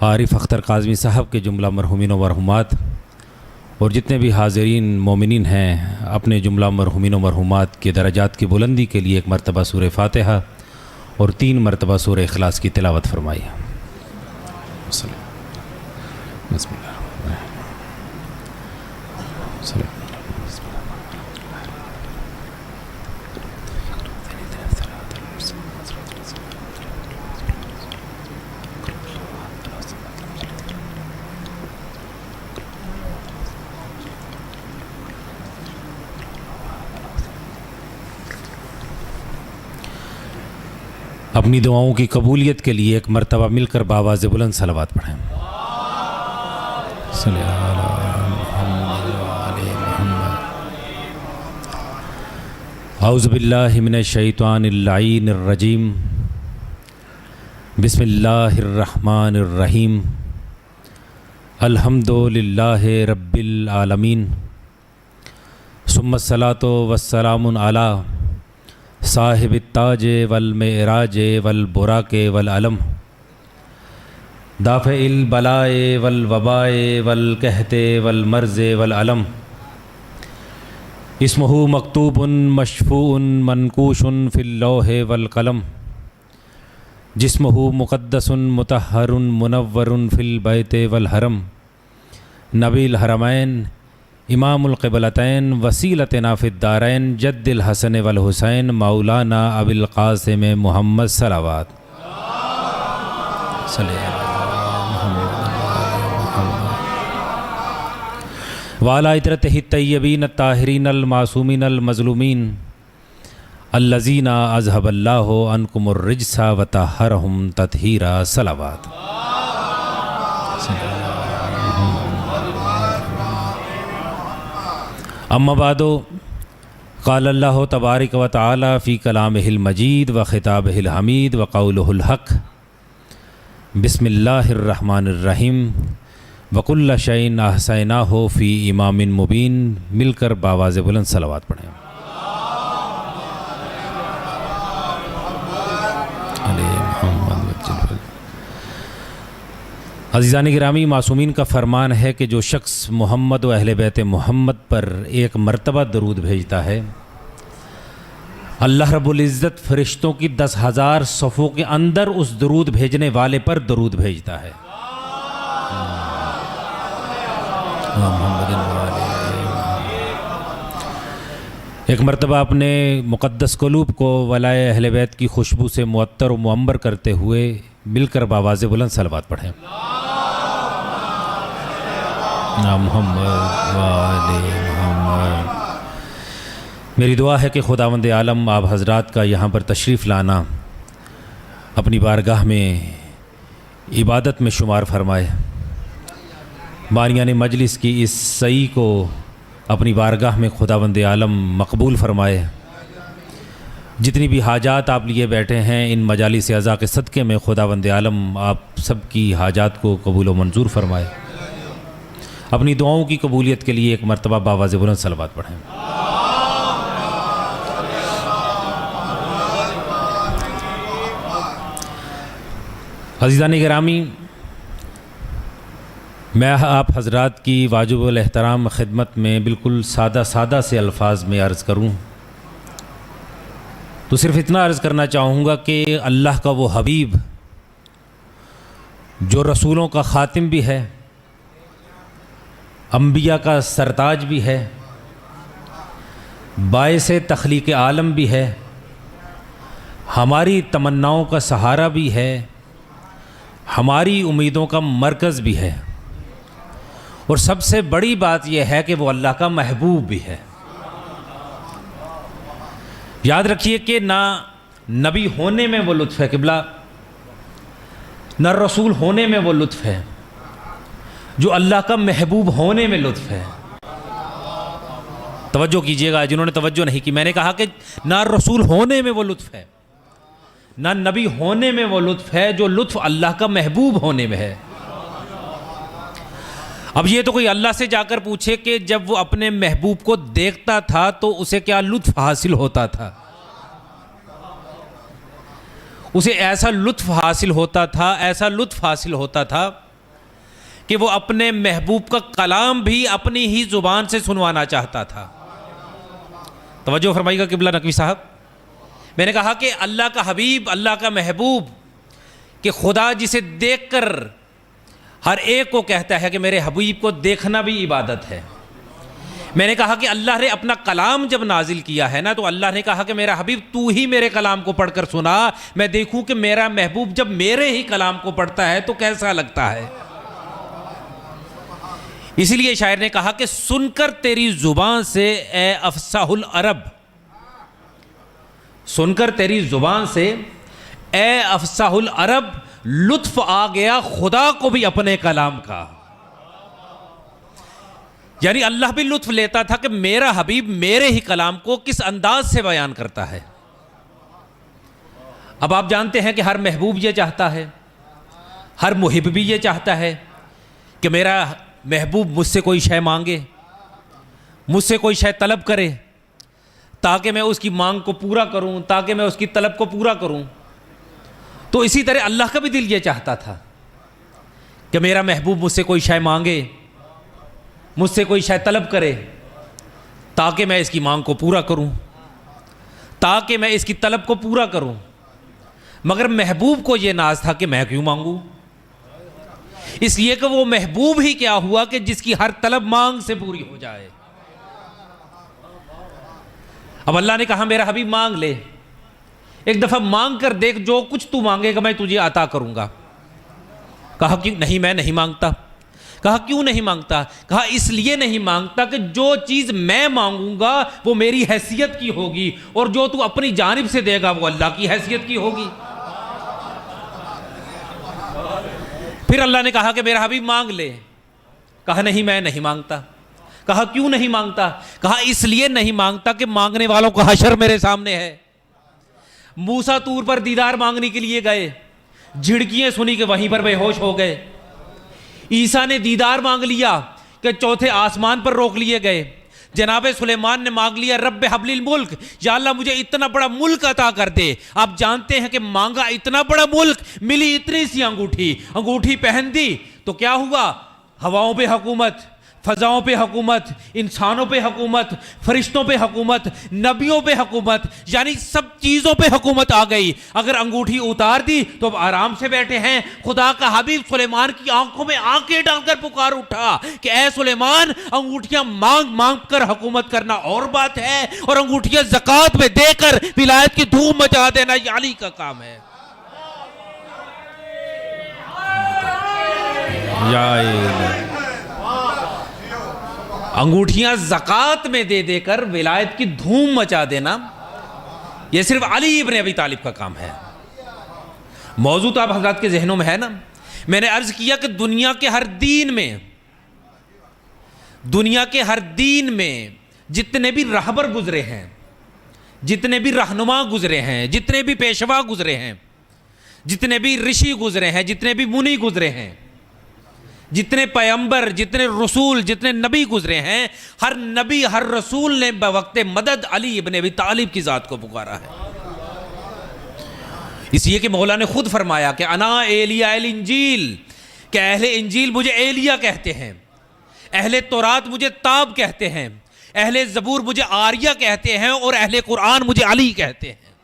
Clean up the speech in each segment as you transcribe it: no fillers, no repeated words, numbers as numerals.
عارف اختر کاظمی صاحب کے جملہ مرحومین و مرحومات اور جتنے بھی حاضرین مومنین ہیں اپنے جملہ مرحومین و مرحومات کے درجات کی بلندی کے لیے ایک مرتبہ سورہ فاتحہ اور 3 مرتبہ سورہ اخلاص کی تلاوت فرمائیے۔ بسم اللہ اپنی دعاؤں کی قبولیت کے لیے ایک مرتبہ مل کر بآواز بلند صلوات پڑھیں۔ صلی اللہ علیہ محمد۔ اعوذ باللہ من الشیطان اللعین الرجیم، بسم اللہ الرحمن الرحیم، الحمد للہ رب العالمین، ثم الصلاۃ والسلام علی صاحب التاج والمعراج والبراق والعلم، دافع البلاء والوباء والقحط والمرض والعلم، اسمہ مکتوب مشفوع منقوش فی اللوح والقلم، جسمہ مقدس مطہر منور فی البیت والحرم، نبی الحرمین امام القبلتین وسیلتنا فی الدارین جد الحسن والحسین مولانا ابی القاسم محمد صلوات صلی وعلی عطرتہ الطیبین الطاہرین المعصومین المظلومین الذین اذھب اللہ عنکم الرجس وطہرہم تطہیرا صلوات۔ اما بعد، قال اللہ تبارک و تعالی فی کلامہ المجید و خطابہ الحمید و قولہ الحق، بسم اللہ الرحمن الرحیم، وکل شیء احصیناہ فی امام مبین۔ مل کر بآواز بلند صلوات پڑھیں۔ عزیزان گرامی، معصومین کا فرمان ہے کہ جو شخص محمد و اہل بیت محمد پر ایک مرتبہ درود بھیجتا ہے، اللہ رب العزت فرشتوں کی 10,000 صفوں کے اندر اس درود بھیجنے والے پر درود بھیجتا ہے۔ ایک مرتبہ اپنے مقدس قلوب کو ولائے اہل بیت کی خوشبو سے معطر و معمر کرتے ہوئے مل کر بآواز بلند صلوات پڑھیں۔ محمد وآل محمد۔ میری دعا ہے کہ خداوند عالم آپ حضرات کا یہاں پر تشریف لانا اپنی بارگاہ میں عبادت میں شمار فرمائے، بانیان مجلس کی اس سعی کو اپنی بارگاہ میں خداوند عالم مقبول فرمائے۔ جتنی بھی حاجات آپ لیے بیٹھے ہیں ان مجالس اعضاء کے صدقے میں خداوند عالم آپ سب کی حاجات کو قبول و منظور فرمائے۔ اپنی دعاؤں کی قبولیت کے لیے ایک مرتبہ بآواز بلند صلوات پڑھیں۔ عزیزان گرامی، میں آپ حضرات کی واجب الاحترام خدمت میں بالکل سادہ سے الفاظ میں عرض کروں تو صرف اتنا عرض کرنا چاہوں گا کہ اللہ کا وہ حبیب جو رسولوں کا خاتم بھی ہے، انبیاء کا سرتاج بھی ہے، باعث تخلیق عالم بھی ہے، ہماری تمناؤں کا سہارا بھی ہے، ہماری امیدوں کا مرکز بھی ہے، اور سب سے بڑی بات یہ ہے کہ وہ اللہ کا محبوب بھی ہے۔ یاد رکھیے کہ نہ نبی ہونے میں وہ لطف ہے قبلہ، نہ رسول ہونے میں وہ لطف ہے، جو اللہ کا محبوب ہونے میں لطف ہے۔ توجہ کیجئے گا جنہوں نے توجہ نہیں کی، میں نے کہا کہ نہ رسول ہونے میں وہ لطف ہے، نہ نبی ہونے میں وہ لطف ہے، جو لطف اللہ کا محبوب ہونے میں ہے۔ اب یہ تو کوئی اللہ سے جا کر پوچھے کہ جب وہ اپنے محبوب کو دیکھتا تھا تو اسے کیا لطف حاصل ہوتا تھا، اسے ایسا لطف حاصل ہوتا تھا کہ وہ اپنے محبوب کا کلام بھی اپنی ہی زبان سے سنوانا چاہتا تھا۔ توجہ فرمائیے گا قبلہ نقوی صاحب، میں نے کہا کہ اللہ کا حبیب، اللہ کا محبوب، کہ خدا جسے دیکھ کر ہر ایک کو کہتا ہے کہ میرے حبیب کو دیکھنا بھی عبادت ہے۔ میں نے کہا کہ اللہ نے اپنا کلام جب نازل کیا ہے نا، تو اللہ نے کہا کہ میرا حبیب تو ہی میرے کلام کو پڑھ کر سنا، میں دیکھوں کہ میرا محبوب جب میرے ہی کلام کو پڑھتا ہے تو کیسا لگتا ہے۔ اسی لیے شاعر نے کہا کہ سن کر تیری زبان سے اے افصاح العرب، سن کر تیری زبان سے اے افصاح العرب، لطف آ گیا خدا کو بھی اپنے کلام کا۔ یعنی اللہ بھی لطف لیتا تھا کہ میرا حبیب میرے ہی کلام کو کس انداز سے بیان کرتا ہے۔ اب آپ جانتے ہیں کہ ہر محبوب یہ چاہتا ہے، ہر محب بھی یہ چاہتا ہے کہ میرا محبوب مجھ سے کوئی شے مانگے، مجھ سے کوئی شے طلب کرے، تاکہ میں اس کی مانگ کو پورا کروں، تاکہ میں اس کی طلب کو پورا کروں۔ تو اسی طرح اللہ کا بھی دل یہ چاہتا تھا کہ میرا محبوب مجھ سے کوئی شے مانگے، مجھ سے کوئی شے طلب کرے، تاکہ میں اس کی مانگ کو پورا کروں، تاکہ میں اس کی طلب کو پورا کروں۔ مگر محبوب کو یہ ناز تھا کہ میں کیوں مانگوں، اس لیے کہ وہ محبوب ہی کیا ہوا کہ جس کی ہر طلب مانگ سے پوری ہو جائے۔ اب اللہ نے کہا میرا حبیب مانگ لے، ایک دفعہ مانگ کر دیکھ، جو کچھ تو مانگے گا میں تجھے عطا کروں گا۔ کہا کہ نہیں، میں نہیں مانگتا۔ کہا کیوں نہیں مانگتا؟ کہا اس لیے نہیں مانگتا کہ جو چیز میں مانگوں گا وہ میری حیثیت کی ہوگی، اور جو تو اپنی جانب سے دے گا وہ اللہ کی حیثیت کی ہوگی۔ پھر اللہ نے کہا کہ میرا حبیب مانگ لے۔ کہا نہیں، میں نہیں مانگتا۔ کہا کیوں نہیں مانگتا؟ کہا اس لیے نہیں مانگتا کہ مانگنے والوں کا حشر میرے سامنے ہے۔ موسیٰ طور پر دیدار مانگنے کے لیے گئے، جھڑکیاں سنی کہ وہیں پر بے ہوش ہو گئے۔ عیسیٰ نے دیدار مانگ لیا کہ چوتھے آسمان پر روک لیے گئے۔ جناب سلیمان نے مانگ لیا رب حب لی الملک، یا اللہ مجھے اتنا بڑا ملک عطا کر دے۔ آپ جانتے ہیں کہ مانگا اتنا بڑا ملک، ملی اتنی سی انگوٹھی، انگوٹھی پہن دی تو کیا ہوا؟ ہواؤں پہ حکومت، فضاؤں پہ حکومت، انسانوں پہ حکومت، فرشتوں پہ حکومت، نبیوں پہ حکومت، یعنی سب چیزوں پہ حکومت آ گئی۔ اگر انگوٹھی اتار دی تو اب آرام سے بیٹھے ہیں۔ خدا کا حبیب سلیمان کی آنکھوں میں آنکھیں ڈال کر پکار اٹھا کہ اے سلیمان، انگوٹھیاں مانگ مانگ کر حکومت کرنا اور بات ہے، اور انگوٹھیاں زکوٰۃ میں دے کر ولایت کی دھوم مچا دینا یہ علی کا کام ہے۔ انگوٹھیاں زکوٰۃ میں دے دے کر ولایت کی دھوم مچا دینا یہ صرف علی ابن ابی طالب کا کام ہے۔ موضوع تو آپ حضرات کے ذہنوں میں ہے نا۔ میں نے عرض کیا کہ دنیا کے ہر دین میں جتنے بھی رہبر گزرے ہیں، جتنے بھی رہنما گزرے ہیں، جتنے بھی پیشوا گزرے ہیں، جتنے بھی رشی گزرے ہیں، جتنے بھی منی گزرے ہیں، جتنے پیغمبر، جتنے رسول، جتنے نبی گزرے ہیں، ہر نبی ہر رسول نے بوقت مدد علی ابن ابی طالب کی ذات کو پکارا ہے۔ اس لیے کہ مولا نے خود فرمایا کہ انا ایلیاء الانجیل، کہ اہل انجیل مجھے ایلیاء کہتے ہیں، اہل تورات مجھے تاب کہتے ہیں، اہل زبور مجھے آریہ کہتے ہیں، اور اہل قرآن مجھے علی کہتے ہیں۔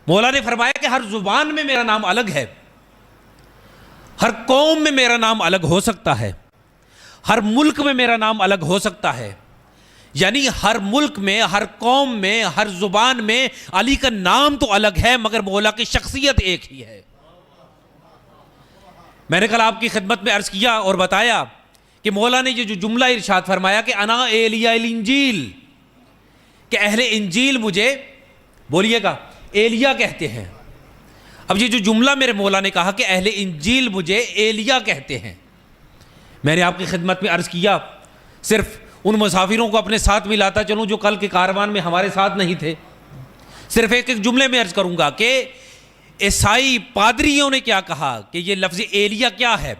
مولا نے فرمایا کہ ہر زبان میں میرا نام الگ ہے، ہر قوم میں میرا نام الگ ہو سکتا ہے، ہر ملک میں میرا نام الگ ہو سکتا ہے، یعنی ہر ملک میں، ہر قوم میں، ہر زبان میں علی کا نام تو الگ ہے، مگر مولا کی شخصیت ایک ہی ہے۔ میں نے کل آپ کی خدمت میں عرض کیا اور بتایا کہ مولا نے یہ جو جملہ ارشاد فرمایا کہ انا ایلیاء الانجیل، کہ اہل انجیل مجھے، بولیے گا، ایلیاء کہتے ہیں۔ اب یہ جو جملہ میرے مولا نے کہا کہ اہل انجیل مجھے ایلیاء کہتے ہیں، میں نے آپ کی خدمت میں عرض کیا صرف ان مسافروں کو اپنے ساتھ ملاتا چلوں جو کل کے کاروان میں ہمارے ساتھ نہیں تھے۔ صرف ایک ایک جملے میں عرض کروں گا کہ عیسائی پادریوں نے کیا کہا کہ یہ لفظ ایلیاء کیا ہے۔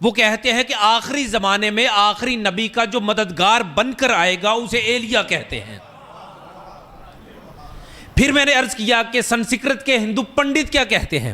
وہ کہتے ہیں کہ آخری زمانے میں آخری نبی کا جو مددگار بن کر آئے گا اسے ایلیاء کہتے ہیں۔ پھر میں نے عرض کیا کہ سنسکرت کے ہندو پنڈت کیا کہتے ہیں۔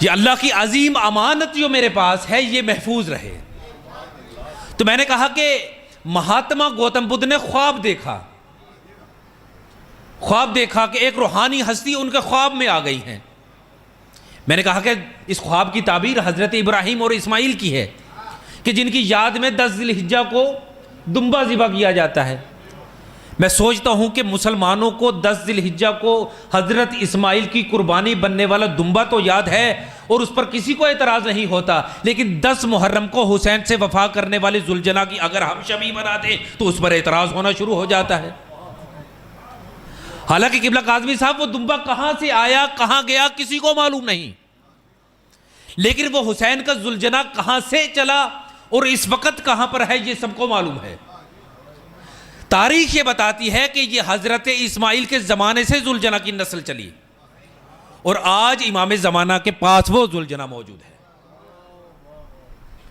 یہ اللہ کی عظیم امانت جو میرے پاس ہے یہ محفوظ رہے۔ تو میں نے کہا کہ مہاتما گوتم بدھ نے خواب دیکھا کہ ایک روحانی ہستی ان کے خواب میں آ گئی ہیں۔ میں نے کہا کہ اس خواب کی تعبیر حضرت ابراہیم اور اسماعیل کی ہے کہ جن کی یاد میں 10 ذی الحجہ کو دمبا ذبح کیا جاتا ہے۔ میں سوچتا ہوں کہ مسلمانوں کو 10 ذی الحجہ کو حضرت اسماعیل کی قربانی بننے والا دمبا تو یاد ہے اور اس پر کسی کو اعتراض نہیں ہوتا، لیکن 10 محرم کو حسین سے وفا کرنے والے ذوالجناح کی اگر ہم شبیہ بنا دیں تو اس پر اعتراض ہونا شروع ہو جاتا ہے۔ حالانکہ قبلہ کاظمی صاحب وہ دمبا کہاں سے آیا کہاں گیا کسی کو معلوم نہیں، لیکن وہ حسین کا ذوالجناح کہاں سے چلا اور اس وقت کہاں پر ہے یہ سب کو معلوم ہے۔ تاریخ یہ بتاتی ہے کہ یہ حضرت اسماعیل کے زمانے سے ذوالجناح کی نسل چلی اور آج امام زمانہ کے پاس وہ ذوالجناح موجود ہے۔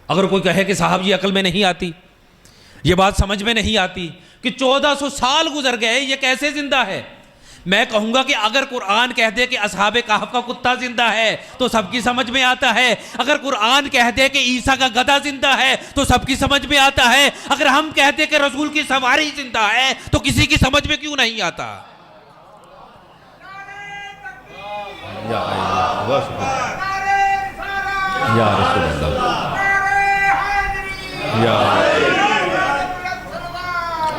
اگر کوئی کہے کہ صاحب یہ عقل میں نہیں آتی، یہ بات سمجھ میں نہیں آتی کہ 1400 سال گزر گئے یہ کیسے زندہ ہے، میں کہوں گا کہ اگر قرآن کہہ دے کہ اصحاب کہف کا کتا زندہ ہے تو سب کی سمجھ میں آتا ہے، اگر قرآن کہہ دے کہ عیسیٰ کا گدھا زندہ ہے تو سب کی سمجھ میں آتا ہے، اگر ہم کہتے کہ رسول کی سواری زندہ ہے تو کسی کی سمجھ میں کیوں نہیں آتا؟ یا رسول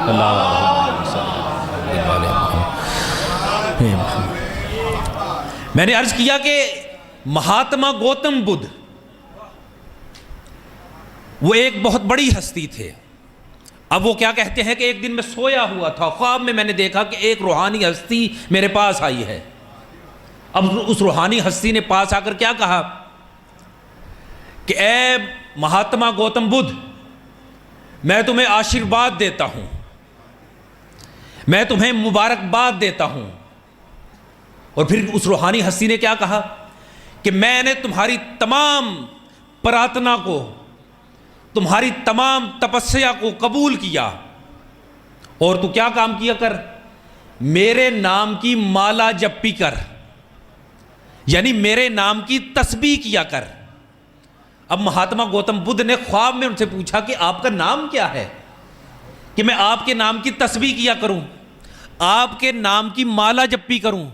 اللہ میں نے عرض کیا کہ مہاتما گوتم بدھ وہ ایک بہت بڑی ہستی تھے۔ اب وہ کیا کہتے ہیں کہ ایک دن میں سویا ہوا تھا، خواب میں نے دیکھا کہ ایک روحانی ہستی میرے پاس آئی ہے۔ اب اس روحانی ہستی نے پاس آ کر کیا کہا کہ اے مہاتما گوتم بدھ، میں تمہیں آشیرواد دیتا ہوں، میں تمہیں مبارکباد دیتا ہوں۔ اور پھر اس روحانی ہستی نے کیا کہا کہ میں نے تمہاری تمام پرارتھنا کو، تمہاری تمام تپسیا کو قبول کیا، اور تو کیا کام کیا کر، میرے نام کی مالا جپی کر، یعنی میرے نام کی تسبیح کیا کر۔ اب مہاتما گوتم بدھ نے خواب میں ان سے پوچھا کہ آپ کا نام کیا ہے کہ میں آپ کے نام کی تسبیح کیا کروں، آپ کے نام کی مالا جپی کروں۔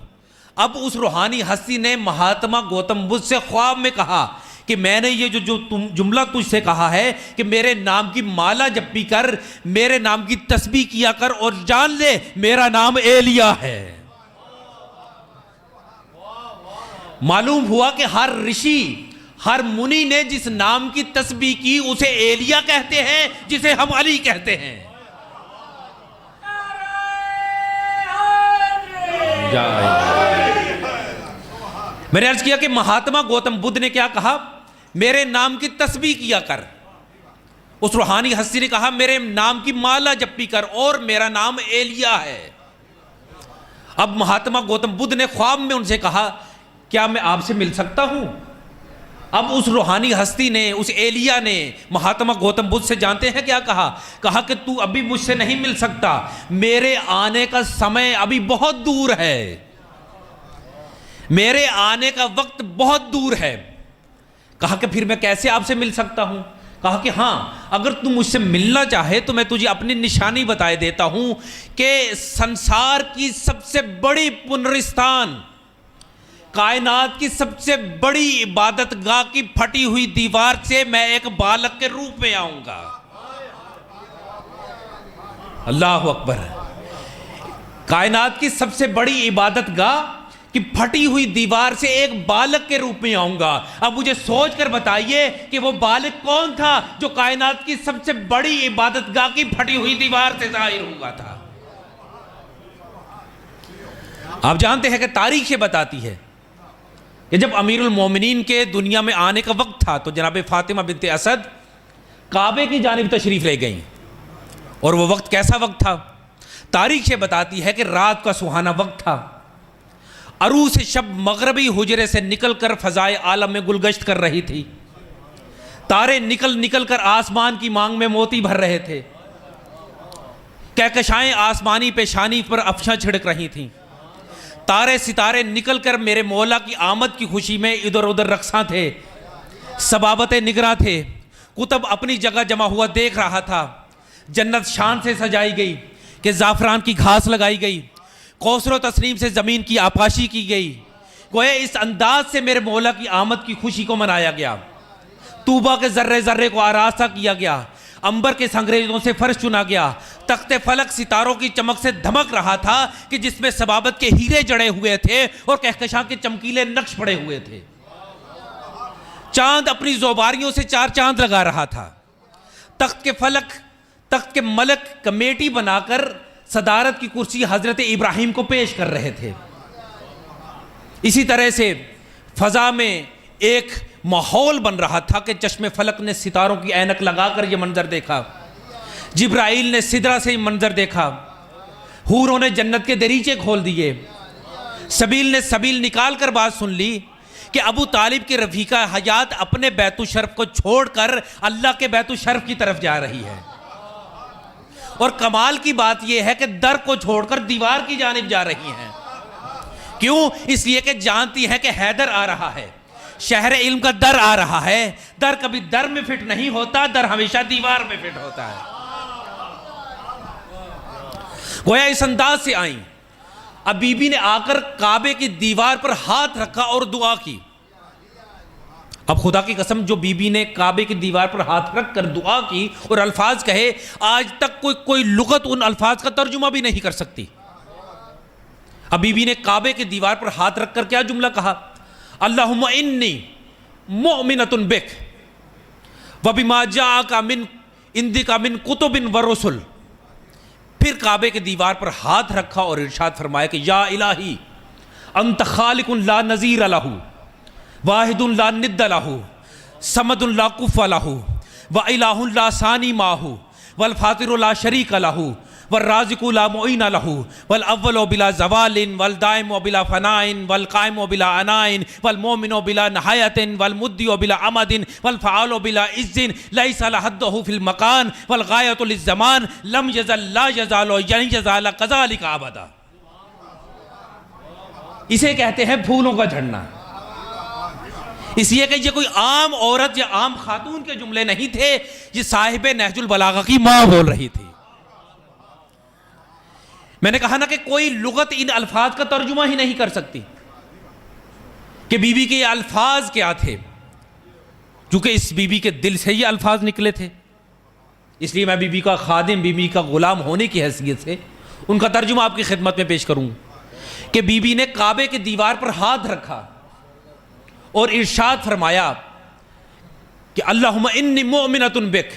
اب اس روحانی ہستی نے مہاتما گوتم بدھ سے خواب میں کہا کہ میں نے یہ جو جملہ تجھ سے کہا ہے کہ میرے نام کی مالا جپی کر، میرے نام کی تسبیح کیا کر، اور جان لے میرا نام ایلیا ہے۔ معلوم ہوا کہ ہر رشی، ہر منی نے جس نام کی تسبیح کی اسے ایلیا کہتے ہیں، جسے ہم علی کہتے ہیں۔ میں نے عرض کیا کہ مہاتما گوتم بدھ نے کیا کہا، میرے نام کی تسبیح کیا کر۔ اس روحانی ہستی نے کہا میرے نام کی مالا جپی کر، اور میرا نام ایلیا ہے۔ اب مہاتما گوتم بدھ نے خواب میں ان سے کہا کیا میں آپ سے مل سکتا ہوں؟ اب اس روحانی ہستی نے، اس ایلیا نے مہاتما گوتم بدھ سے جانتے ہیں کیا کہا کہ تو ابھی مجھ سے نہیں مل سکتا، میرے آنے کا سمے ابھی بہت دور ہے، میرے آنے کا وقت بہت دور ہے۔ کہا کہ پھر میں کیسے آپ سے مل سکتا ہوں؟ کہا کہ ہاں، اگر تم مجھ سے ملنا چاہے تو میں تجھے اپنی نشانی بتائے دیتا ہوں کہ سنسار کی سب سے بڑی پنرستان، کائنات کی سب سے بڑی عبادت گاہ کی پھٹی ہوئی دیوار سے میں ایک بالغ کے روپ میں آؤں گا۔ اللہ اکبر۔ کائنات کی سب سے بڑی عبادت گاہ کہ پھٹی ہوئی دیوار سے ایک بالغ کے روپ میں آؤں گا۔ اب مجھے سوچ کر بتائیے کہ وہ بالغ کون تھا جو کائنات کی سب سے بڑی عبادت گاہ کی پھٹی ہوئی دیوار سے ظاہر ہوا تھا؟ آپ جانتے ہیں کہ تاریخ یہ بتاتی ہے کہ جب امیر المومنین کے دنیا میں آنے کا وقت تھا تو جناب فاطمہ بنت اسد کعبے کی جانب تشریف لے گئیں، اور وہ وقت کیسا وقت تھا؟ تاریخ یہ بتاتی ہے کہ رات کا سہانا وقت تھا، عروس شب مغربی حجرے سے نکل کر فضائے عالم میں گلگشت کر رہی تھی، تارے نکل کر آسمان کی مانگ میں موتی بھر رہے تھے، کہکشائیں آسمانی پیشانی پر افشاں چھڑک رہی تھیں، تارے ستارے نکل کر میرے مولا کی آمد کی خوشی میں ادھر ادھر رقصاں تھے، سبابتیں نگراں تھے، کتب اپنی جگہ جمع ہوا دیکھ رہا تھا۔ جنت شان سے سجائی گئی کہ زعفران کی گھاس لگائی گئی، کوثر و تسنیم سے زمین کی آپاشی کی گئی۔ گویا اس انداز سے میرے مولا کی آمد کی خوشی کو منایا گیا۔ طوبہ کے ذرے ذرے کو آراستہ کیا گیا، عنبر کے سنگریزوں سے فرش چنا گیا، تخت فلک ستاروں کی چمک سے دھمک رہا تھا کہ جس میں سبابت کے ہیرے جڑے ہوئے تھے اور کہکشاں کے چمکیلے نقش پڑے ہوئے تھے۔ چاند اپنی زوباریوں سے چار چاند لگا رہا تھا۔ تخت کے ملک کمیٹی بنا کر صدارت کی کرسی حضرت ابراہیم کو پیش کر رہے تھے۔ اسی طرح سے فضا میں ایک ماحول بن رہا تھا کہ چشم فلک نے ستاروں کی اینک لگا کر یہ منظر دیکھا، جبرائیل نے سدرہ سے یہ منظر دیکھا، حوروں نے جنت کے دریچے کھول دیے، سبیل نے سبیل نکال کر بات سن لی کہ ابو طالب کی رفیقہ حیات اپنے بیت الشرف کو چھوڑ کر اللہ کے بیت الشرف کی طرف جا رہی ہے، اور کمال کی بات یہ ہے کہ در کو چھوڑ کر دیوار کی جانب جا رہی ہیں۔ کیوں؟ اس لیے کہ جانتی ہے کہ حیدر آ رہا ہے، شہر علم کا در آ رہا ہے۔ در کبھی در میں فٹ نہیں ہوتا، در ہمیشہ دیوار میں فٹ ہوتا ہے۔ گویا اس انداز سے آئیں۔ اب بی بی نے آ کر کعبے کی دیوار پر ہاتھ رکھا اور دعا کی۔ اب خدا کی قسم، جو بی بی نے کعبے کی دیوار پر ہاتھ رکھ کر دعا کی اور الفاظ کہے، آج تک کوئی لغت ان الفاظ کا ترجمہ بھی نہیں کر سکتی۔ اب بی بی نے کعبے کی دیوار پر ہاتھ رکھ کر کیا جملہ کہا؟ اللہم انی مؤمنۃ بک وبما جاءک من عندک من کتب ورسل۔ پھر کعبے کے دیوار پر ہاتھ رکھا اور ارشاد فرمایا کہ یا الہی انت خالق لا نظیر لہ، واحد لا ند لہ، صمد لا کفو لہ، والہ لا ثانی ماہ، والفاطر لا شریک لہ، والرازق لا معین لہ، والاول بلا زوال، والدائم بلا فناء، والقائم بلا عناء، والمؤمن بلا نہایت، والمدی بلا عمد، والفعال بلا عز، لیس لحدہ فی المکان، والغایۃ للزمان، لم یزل لا یزال ین یزال کذالک ابدا۔ اسے کہتے ہیں پھولوں کا جھڑنا، اس لیے کہ یہ کوئی عام عورت یا عام خاتون کے جملے نہیں تھے، یہ صاحب نہج البلاغہ کی ماں بول رہی تھی۔ میں نے کہا نا کہ کوئی لغت ان الفاظ کا ترجمہ ہی نہیں کر سکتی کہ بی بی کے یہ الفاظ کیا تھے، چونکہ اس بی بی کے دل سے یہ الفاظ نکلے تھے۔ اس لیے میں بی بی کا خادم، بی بی کا غلام ہونے کی حیثیت سے ان کا ترجمہ آپ کی خدمت میں پیش کروں کہ بی بی نے کعبے کے دیوار پر ہاتھ رکھا اور ارشاد فرمایا کہ اللہم انی مؤمنۃ بک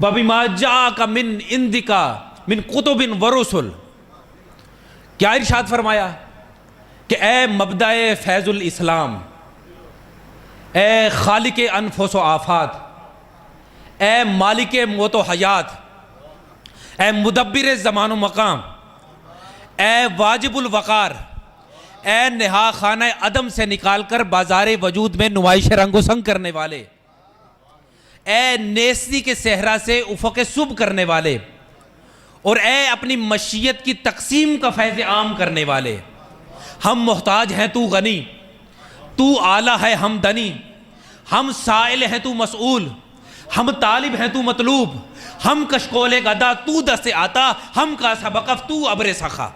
وبما جاءک من عندک من کتب ورسل۔ کیا ارشاد فرمایا کہ اے مبدأ فیض الاسلام، اے خالق انفس و آفات، اے مالک موت و حیات، اے مدبر زمان و مقام، اے واجب الوقار، اے نہا خانہ عدم سے نکال کر بازار وجود میں نمائش رنگ و سنگ کرنے والے، اے نیستی کے صحرا سے افق صبح کرنے والے، اور اے اپنی مشیت کی تقسیم کا فیض عام کرنے والے، ہم محتاج ہیں تو غنی، تو اعلیٰ ہے ہم دنی، ہم سائل ہیں تو مسئول، ہم طالب ہیں تو مطلوب، ہم کشکول گدا تو دست آتا، ہم کا سبقف تو ابر سخا۔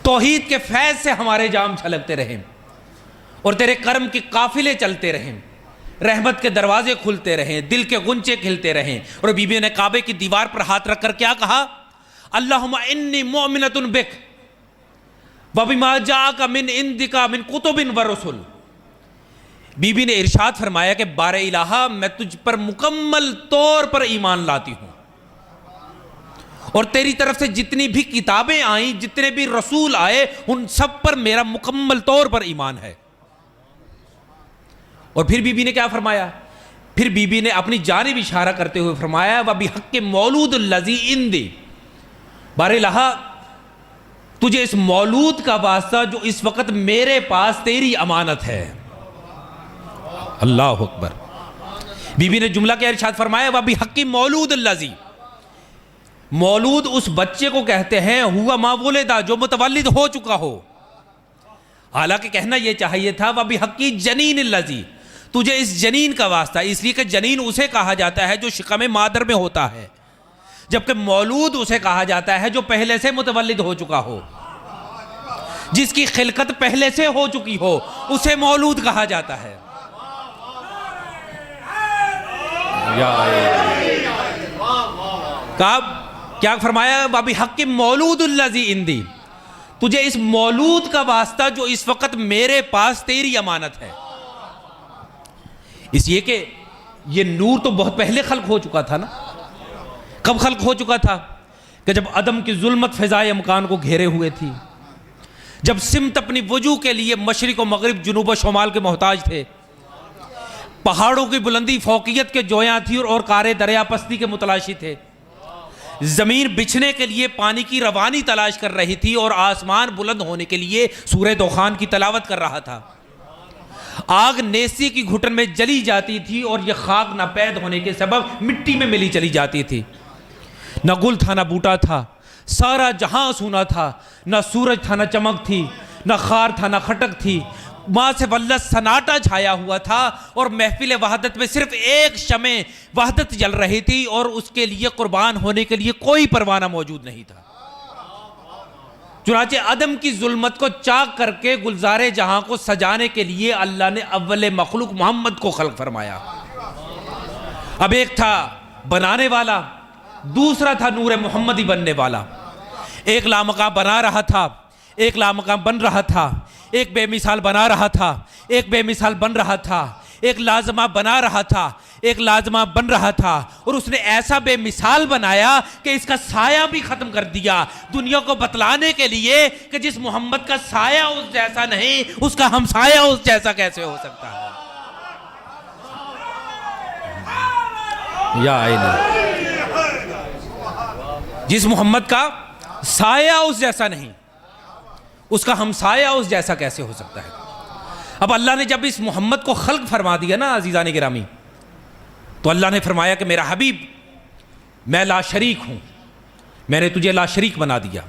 توحید کے فیض سے ہمارے جام چھلکتے رہیں اور تیرے کرم کے قافلے چلتے رہیں، رحمت کے دروازے کھلتے رہیں، دل کے غنچے کھلتے رہیں۔ اور بی بی نے کعبے کی دیوار پر ہاتھ رکھ کر کیا کہا؟ اللہم انی مؤمنۃ بک وبما جاءک من عندک من کتب ورسل۔ بی بی نے ارشاد فرمایا کہ بار الہا، میں تجھ پر مکمل طور پر ایمان لاتی ہوں، اور تیری طرف سے جتنی بھی کتابیں آئیں، جتنے بھی رسول آئے، ان سب پر میرا مکمل طور پر ایمان ہے۔ اور پھر بی بی نے کیا فرمایا؟ پھر بی بی نے اپنی جانب اشارہ کرتے ہوئے فرمایا وَبِحَقِّ مولود الَّذِي عِندِي، بار الہا تجھے اس مولود کا واسطہ جو اس وقت میرے پاس تیری امانت ہے۔ اللہ اکبر۔ بی بی نے جملہ کیا ارشاد فرمایا؟ وَبِحَقِّ مولود الَّذِي، مولود اس بچے کو کہتے ہیں ہوا ما ولدا، جو متولد ہو چکا ہو. حالانکہ کہنا یہ چاہیے تھا وَبِحَقِّ جنین الذی، تجھے اس جنین کا واسطہ، اس لیے کہ جنین اسے کہا جاتا ہے جو شکم مادر میں ہوتا ہے، جبکہ مولود اسے کہا جاتا ہے جو پہلے سے متولد ہو چکا ہو، جس کی خلقت پہلے سے ہو چکی ہو، اسے مولود کہا جاتا ہے. کیا فرمایا؟ وَبِحَقِّ مولود الذی عندی، تجھے اس مولود کا واسطہ جو اس وقت میرے پاس تیری امانت ہے. اس لیے کہ یہ نور تو بہت پہلے خلق ہو چکا تھا نا. کب خلق ہو چکا تھا؟ کہ جب عدم کی ظلمت فضائے مکان کو گھیرے ہوئے تھی، جب سمت اپنی وجوہ کے لیے مشرق و مغرب جنوب و شمال کے محتاج تھے، پہاڑوں کی بلندی فوقیت کے جویاں تھی اور کارے دریا پستی کے متلاشی تھے، زمین بچھنے کے لیے پانی کی روانی تلاش کر رہی تھی اور آسمان بلند ہونے کے لیے سورہ دخان کی تلاوت کر رہا تھا. آگ نیسی کی گھٹن میں جلی جاتی تھی اور یہ خاک ناپید ہونے کے سبب مٹی میں ملی چلی جاتی تھی. نہ گل تھا نہ بوٹا تھا، سارا جہاں سونا تھا، نہ سورج تھا نہ چمک تھی، نہ خار تھا نہ کھٹک تھی. ماں سے ولت سناٹا چھایا ہوا تھا اور محفل وحدت میں صرف ایک شمع وحدت جل رہی تھی اور اس کے لیے قربان ہونے کے لیے کوئی پروانہ موجود نہیں تھا. چنانچہ عدم کی ظلمت کو چاک کر کے گلزار جہاں کو سجانے کے لیے اللہ نے اول مخلوق محمد کو خلق فرمایا. اب ایک تھا بنانے والا، دوسرا تھا نور محمدی بننے والا. ایک لامقام بنا رہا تھا، ایک لامقام بن رہا تھا، ایک بے مثال بنا رہا تھا، ایک بے مثال بن رہا تھا، ایک لازمہ بنا رہا تھا، ایک لازمہ بن رہا تھا، اور اس نے ایسا بے مثال بنایا کہ اس کا سایہ بھی ختم کر دیا، دنیا کو بتلانے کے لیے کہ جس محمد کا سایہ اس جیسا نہیں، اس کا ہمسایہ اس جیسا کیسے ہو سکتا ہے. یا الہی، جس محمد کا سایہ اس جیسا نہیں، اس کا ہمسایہ اس جیسا کیسے ہو سکتا ہے. اب اللہ نے جب اس محمد کو خلق فرما دیا نا عزیزان گرامی، تو اللہ نے فرمایا کہ میرا حبیب میں لا شریک ہوں، میں نے تجھے لا شریک بنا دیا.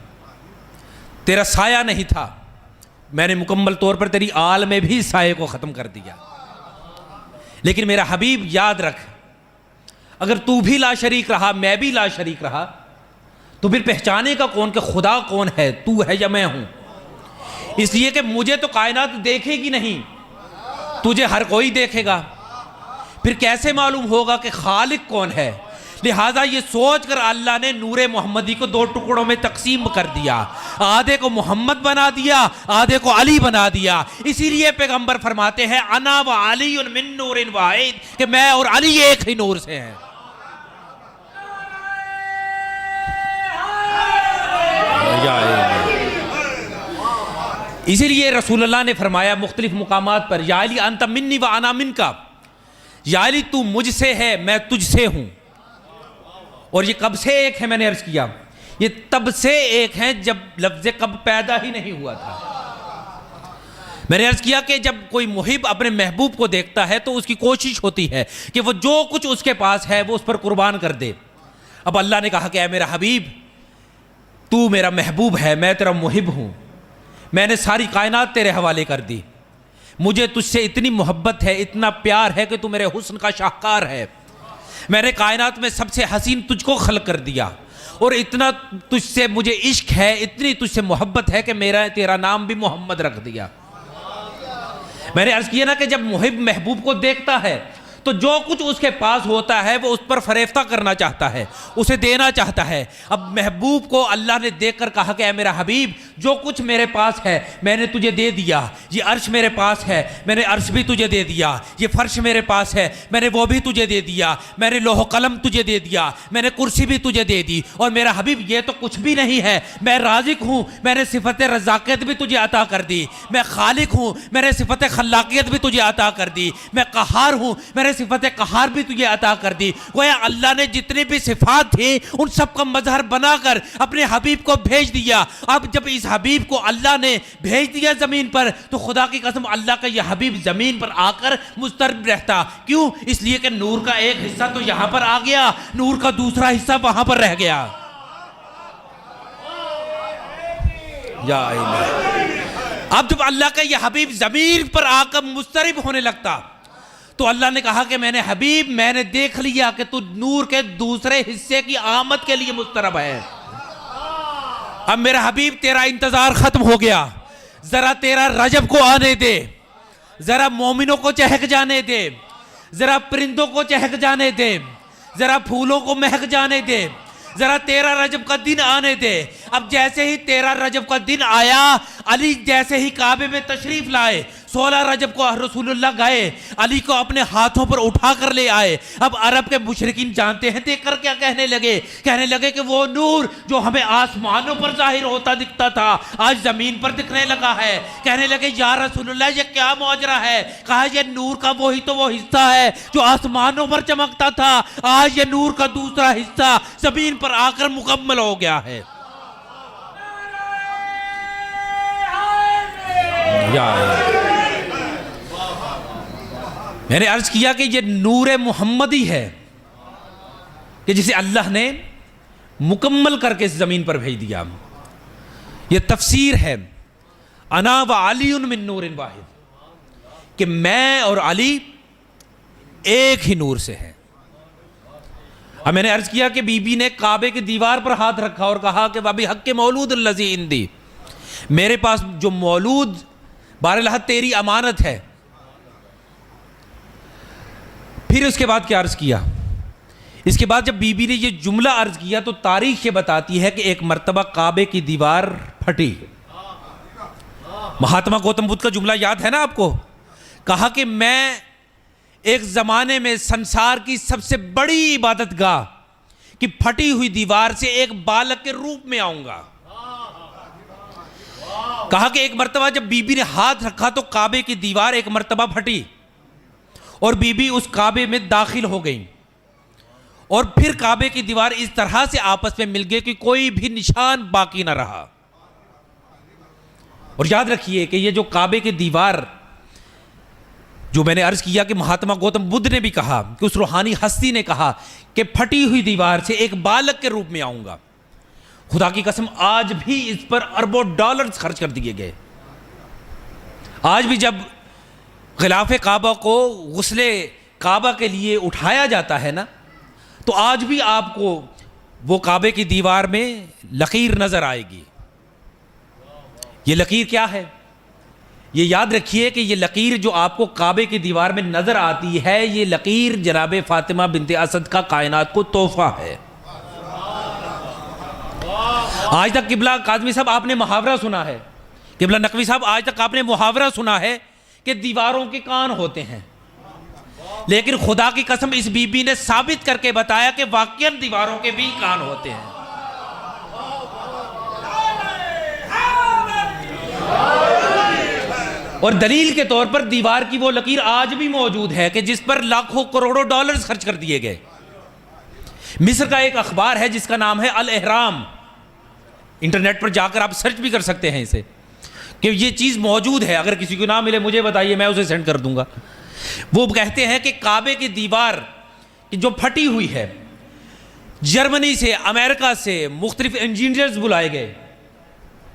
تیرا سایہ نہیں تھا، میں نے مکمل طور پر تیری آل میں بھی سائے کو ختم کر دیا. لیکن میرا حبیب یاد رکھ، اگر تو بھی لا شریک رہا، میں بھی لا شریک رہا، تو پھر پہچانے کا کون کہ خدا کون ہے، تو ہے یا میں ہوں. اس لیے کہ مجھے تو کائنات دیکھے گی نہیں، تجھے ہر کوئی دیکھے گا، پھر کیسے معلوم ہوگا کہ خالق کون ہے. لہٰذا یہ سوچ کر اللہ نے نور محمدی کو دو ٹکڑوں میں تقسیم کر دیا، آدھے کو محمد بنا دیا، آدھے کو علی بنا دیا. اسی لیے پیغمبر فرماتے ہیں انا و علی من نور واحد، کہ میں اور علی ایک ہی نور سے ہیں. اسی لیے رسول اللہ نے فرمایا مختلف مقامات پر، یا علی انت منی و انا منکا، یا علی تو مجھ سے ہے میں تجھ سے ہوں. اور یہ کب سے ایک ہے؟ میں نے عرض کیا یہ تب سے ایک ہیں جب لفظ کب پیدا ہی نہیں ہوا تھا. میں نے عرض کیا کہ جب کوئی محب اپنے محبوب کو دیکھتا ہے تو اس کی کوشش ہوتی ہے کہ وہ جو کچھ اس کے پاس ہے وہ اس پر قربان کر دے. اب اللہ نے کہا کہ اے میرا حبیب، تو میرا محبوب ہے، میں تیرا محب ہوں، میں نے ساری کائنات تیرے حوالے کر دی، مجھے تجھ سے اتنی محبت ہے، اتنا پیار ہے کہ تو میرے حسن کا شاہکار ہے. میں نے کائنات میں سب سے حسین تجھ کو خلق کر دیا، اور اتنا تجھ سے مجھے عشق ہے، اتنی تجھ سے محبت ہے کہ تیرا نام بھی محمد رکھ دیا. میں نے عرض کیا نا کہ جب محب محبوب کو دیکھتا ہے تو جو کچھ اس کے پاس ہوتا ہے وہ اس پر فریفتہ کرنا چاہتا ہے، اسے دینا چاہتا ہے. اب محبوب کو اللہ نے دیکھ کر کہا کہ اے میرا حبیب، جو کچھ میرے پاس ہے میں نے تجھے دے دیا. یہ عرش میرے پاس ہے، میں نے عرش بھی تجھے دے دیا. یہ فرش میرے پاس ہے، میں نے وہ بھی تجھے دے دیا. میں نے لوح و قلم تجھے دے دیا، میں نے کرسی بھی تجھے دے دی. اور میرا حبیب یہ تو کچھ بھی نہیں ہے، میں رازق ہوں، میں نے صفت رزاقیت بھی تجھے عطا کر دی. میں خالق ہوں، میں نے صفت خلاقیت بھی تجھے عطا کر دی. میں قہار ہوں، میں نے صفت قہار بھی تجھے عطا کر دی. گویا اللہ نے جتنی بھی صفات تھیں ان سب کا مظہر بنا کر اپنے حبیب کو بھیج دیا. اب جب اس حبیب کو اللہ نے بھیج دیا زمین پر تو خدا کی قسم اللہ کا یہ حبیب زمین پر آ کر مضطرب رہتا. کیوں؟ اس لیے کہ نور کا ایک حصہ تو یہاں پر آ گیا، نور کا دوسرا حصہ وہاں پر رہ گیا. یا الہی۔ اب جب اللہ کا یہ حبیب ضمیر پر آ کر مضطرب ہونے لگتا تو اللہ نے کہا کہ میں نے حبیب میں نے دیکھ لیا کہ تو نور کے دوسرے حصے کی آمد کے لیے مضطرب ہے، اب میرا حبیب تیرا انتظار ختم ہو گیا، ذرا تیرا رجب کو آنے دے، ذرا مومنوں کو چہک جانے دے، ذرا پرندوں کو چہک جانے دے، ذرا پھولوں کو مہک جانے دے، ذرا تیرا رجب کا دن آنے دے۔ اب جیسے ہی تیرا رجب کا دن آیا، علی جیسے ہی کعبے میں تشریف لائے، 16 رجب کو رسول اللہ گئے، علی کو اپنے ہاتھوں پر اٹھا کر لے آئے۔ اب عرب کے مشرکین جانتے ہیں دیکھ کر کیا کہنے لگے کہ وہ نور جو ہمیں آسمانوں پر ظاہر ہوتا دکھتا تھا آج زمین پر دکھنے لگا ہے۔ کہنے لگے یا رسول اللہ یہ کیا معجزہ ہے؟ کہا یہ نور کا وہی تو وہ حصہ ہے جو آسمانوں پر چمکتا تھا، آج یہ نور کا دوسرا حصہ زمین پر آ کر مکمل ہو گیا ہے۔ میں نے عرض کیا کہ یہ نور محمدی ہے کہ جسے اللہ نے مکمل کر کے زمین پر بھیج دیا۔ یہ تفسیر ہے انا و علی من نور واحد، کہ میں اور علی ایک ہی نور سے ہیں۔ اب میں نے عرض کیا کہ بی بی نے کعبے کی دیوار پر ہاتھ رکھا اور کہا کہ وَبِ حق مولود الذی عندی، میرے پاس جو مولود بہرحال تیری امانت ہے۔ پھر اس کے بعد کیا عرض کیا؟ اس کے بعد جب بی بی نے یہ جملہ عرض کیا تو تاریخ یہ بتاتی ہے کہ ایک مرتبہ کعبے کی دیوار پھٹی۔ مہاتما گوتم بدھ کا جملہ یاد ہے نا آپ کو؟ کہا کہ میں ایک زمانے میں سنسار کی سب سے بڑی عبادت گاہ کی پھٹی ہوئی دیوار سے ایک بالغ کے روپ میں آؤں گا۔ کہا کہ ایک مرتبہ جب بی بی نے ہاتھ رکھا تو کعبے کی دیوار ایک مرتبہ پھٹی اور بی بی اس کعبے میں داخل ہو گئی، اور پھر کعبے کی دیوار اس طرح سے آپس میں مل گئے کہ کوئی بھی نشان باقی نہ رہا۔ اور یاد رکھیے کہ یہ جو کعبے کی دیوار جو میں نے عرض کیا کہ مہاتما گوتم بدھ نے بھی کہا کہ اس روحانی ہستی نے کہا کہ پھٹی ہوئی دیوار سے ایک بالغ کے روپ میں آؤں گا، خدا کی قسم آج بھی اس پر اربوں ڈالرز خرچ کر دیے گئے۔ آج بھی جب غلاف کعبہ کو غسل کعبہ کے لیے اٹھایا جاتا ہے نا تو آج بھی آپ کو وہ کعبے کی دیوار میں لکیر نظر آئے گی۔ یہ لکیر کیا ہے؟ یہ یاد رکھیے کہ یہ لکیر جو آپ کو کعبے کی دیوار میں نظر آتی ہے، یہ لکیر جناب فاطمہ بنت اسد کا کائنات کو تحفہ ہے۔ آج تک قبلہ کاظمی صاحب آپ نے محاورہ سنا ہے، قبلہ نقوی صاحب آج تک آپ نے محاورہ سنا ہے کہ دیواروں کے کان ہوتے ہیں، لیکن خدا کی قسم اس بی بی نے ثابت کر کے بتایا کہ واقعاً دیواروں کے بھی کان ہوتے ہیں۔ اور دلیل کے طور پر دیوار کی وہ لکیر آج بھی موجود ہے کہ جس پر لاکھوں کروڑوں ڈالرز خرچ کر دیے گئے۔ مصر کا ایک اخبار ہے جس کا نام ہے الاہرام، انٹرنیٹ پر جا کر آپ سرچ بھی کر سکتے ہیں اسے، کہ یہ چیز موجود ہے، اگر کسی کو نہ ملے مجھے بتائیے میں اسے سینڈ کر دوں گا۔ وہ کہتے ہیں کہ کعبے کی دیوار جو پھٹی ہوئی ہے، جرمنی سے امریکہ سے مختلف انجینئرز بلائے گئے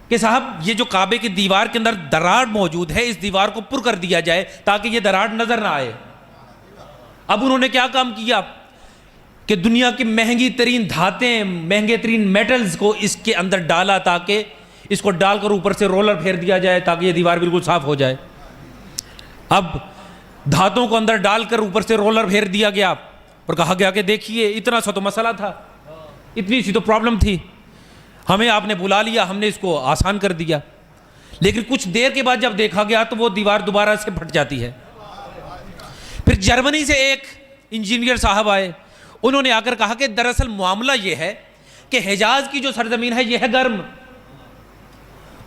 کہ صاحب یہ جو کعبے کی دیوار کے اندر دراڑ موجود ہے اس دیوار کو پر کر دیا جائے تاکہ یہ دراڑ نظر نہ آئے۔ اب انہوں نے کیا کام کیا کہ دنیا کی مہنگی ترین دھاتیں، مہنگے ترین میٹلز کو اس کے اندر ڈالا تاکہ اس کو ڈال کر اوپر سے رولر پھیر دیا جائے تاکہ یہ دیوار بالکل صاف ہو جائے۔ اب دھاتوں کو اندر ڈال کر اوپر سے رولر پھیر دیا گیا اور کہا گیا کہ دیکھیے اتنا سا تو مسئلہ تھا، اتنی سی تو پرابلم تھی، ہمیں آپ نے بلا لیا، ہم نے اس کو آسان کر دیا۔ لیکن کچھ دیر کے بعد جب دیکھا گیا تو وہ دیوار دوبارہ سے پھٹ جاتی ہے۔ پھر جرمنی سے ایک انجینئر صاحب آئے، انہوں نے آ کر کہا کہ دراصل معاملہ یہ ہے کہ حجاز کی جو سرزمین ہے یہ ہے گرم،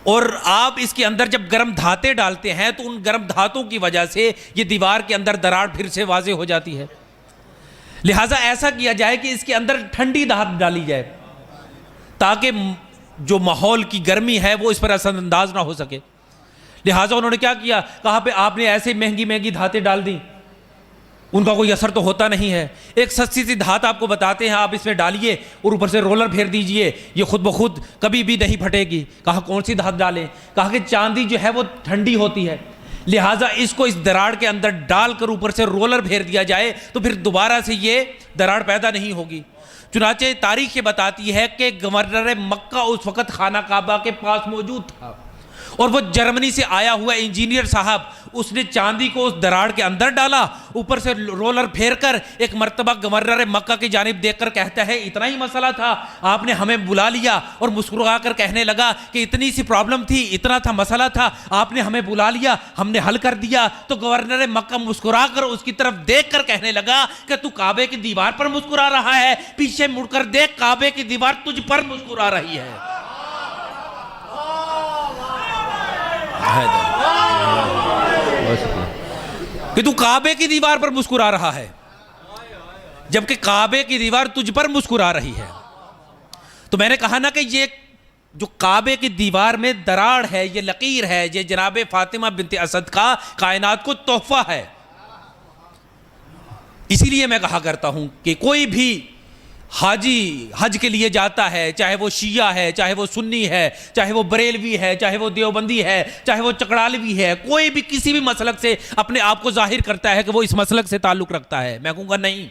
اور آپ اس کے اندر جب گرم دھاتیں ڈالتے ہیں تو ان گرم دھاتوں کی وجہ سے یہ دیوار کے اندر دراڑ پھر سے واضح ہو جاتی ہے، لہٰذا ایسا کیا جائے کہ اس کے اندر ٹھنڈی دھات ڈالی جائے تاکہ جو ماحول کی گرمی ہے وہ اس پر اثر انداز نہ ہو سکے۔ لہٰذا انہوں نے کیا کیا، کہا پہ آپ نے ایسے مہنگی مہنگی دھاتیں ڈال دیں ان کا کوئی اثر تو ہوتا نہیں ہے. ایک سستی سی دھات آپ کو بتاتے ہیں, آپ اس میں ڈالیے اور اوپر سے رولر پھیر دیجئے, یہ خود بخود کبھی بھی نہیں پھٹے گی. کہا کون سی دھات ڈالیں؟ کہا کہ چاندی جو ہے وہ ٹھنڈی ہوتی ہے, لہٰذا اس کو اس دراڑ کے اندر ڈال کر اوپر سے رولر پھیر دیا جائے تو پھر دوبارہ سے یہ دراڑ پیدا نہیں ہوگی. چنانچہ تاریخ یہ بتاتی ہے کہ گورنر مکہ اس وقت خانہ کعبہ کے پاس موجود تھا, اور وہ جرمنی سے آیا ہوا انجینئر صاحب, اس نے چاندی کو اس دراڑ کے اندر ڈالا, اوپر سے رولر پھیر کر ایک مرتبہ گورنر مکہ کی جانب دیکھ کر کہتا ہے اتنا ہی مسئلہ تھا, آپ نے ہمیں بلا لیا, اور مسکرا کر کہنے لگا کہ اتنی سی پرابلم تھی, اتنا تھا مسئلہ تھا, آپ نے ہمیں بلا لیا, ہم نے حل کر دیا. تو گورنر مکہ مسکرا کر اس کی طرف دیکھ کر کہنے لگا کہ تو کعبے کی دیوار پر مسکرا رہا ہے, پیچھے مڑ کر دیکھ, کعبے کی دیوار تجھ پر مسکرا رہی ہے. کہ تو کعبے کی دیوار پر مسکرا رہا ہے جبکہ کعبے کی دیوار تجھ پر مسکرا رہی ہے. تو میں نے کہا نا کہ یہ جو کعبے کی دیوار میں دراڑ ہے, یہ لکیر ہے, یہ جناب فاطمہ بنت اسد کا کائنات کو تحفہ ہے. اسی لیے میں کہا کرتا ہوں کہ کوئی بھی حاجی حج کے لیے جاتا ہے, چاہے وہ شیعہ ہے, چاہے وہ سنی ہے, چاہے وہ بریلوی ہے, چاہے وہ دیوبندی ہے, چاہے وہ چکڑالوی ہے, کوئی بھی کسی بھی مسلک سے اپنے آپ کو ظاہر کرتا ہے کہ وہ اس مسلک سے تعلق رکھتا ہے, میں کہوں گا نہیں,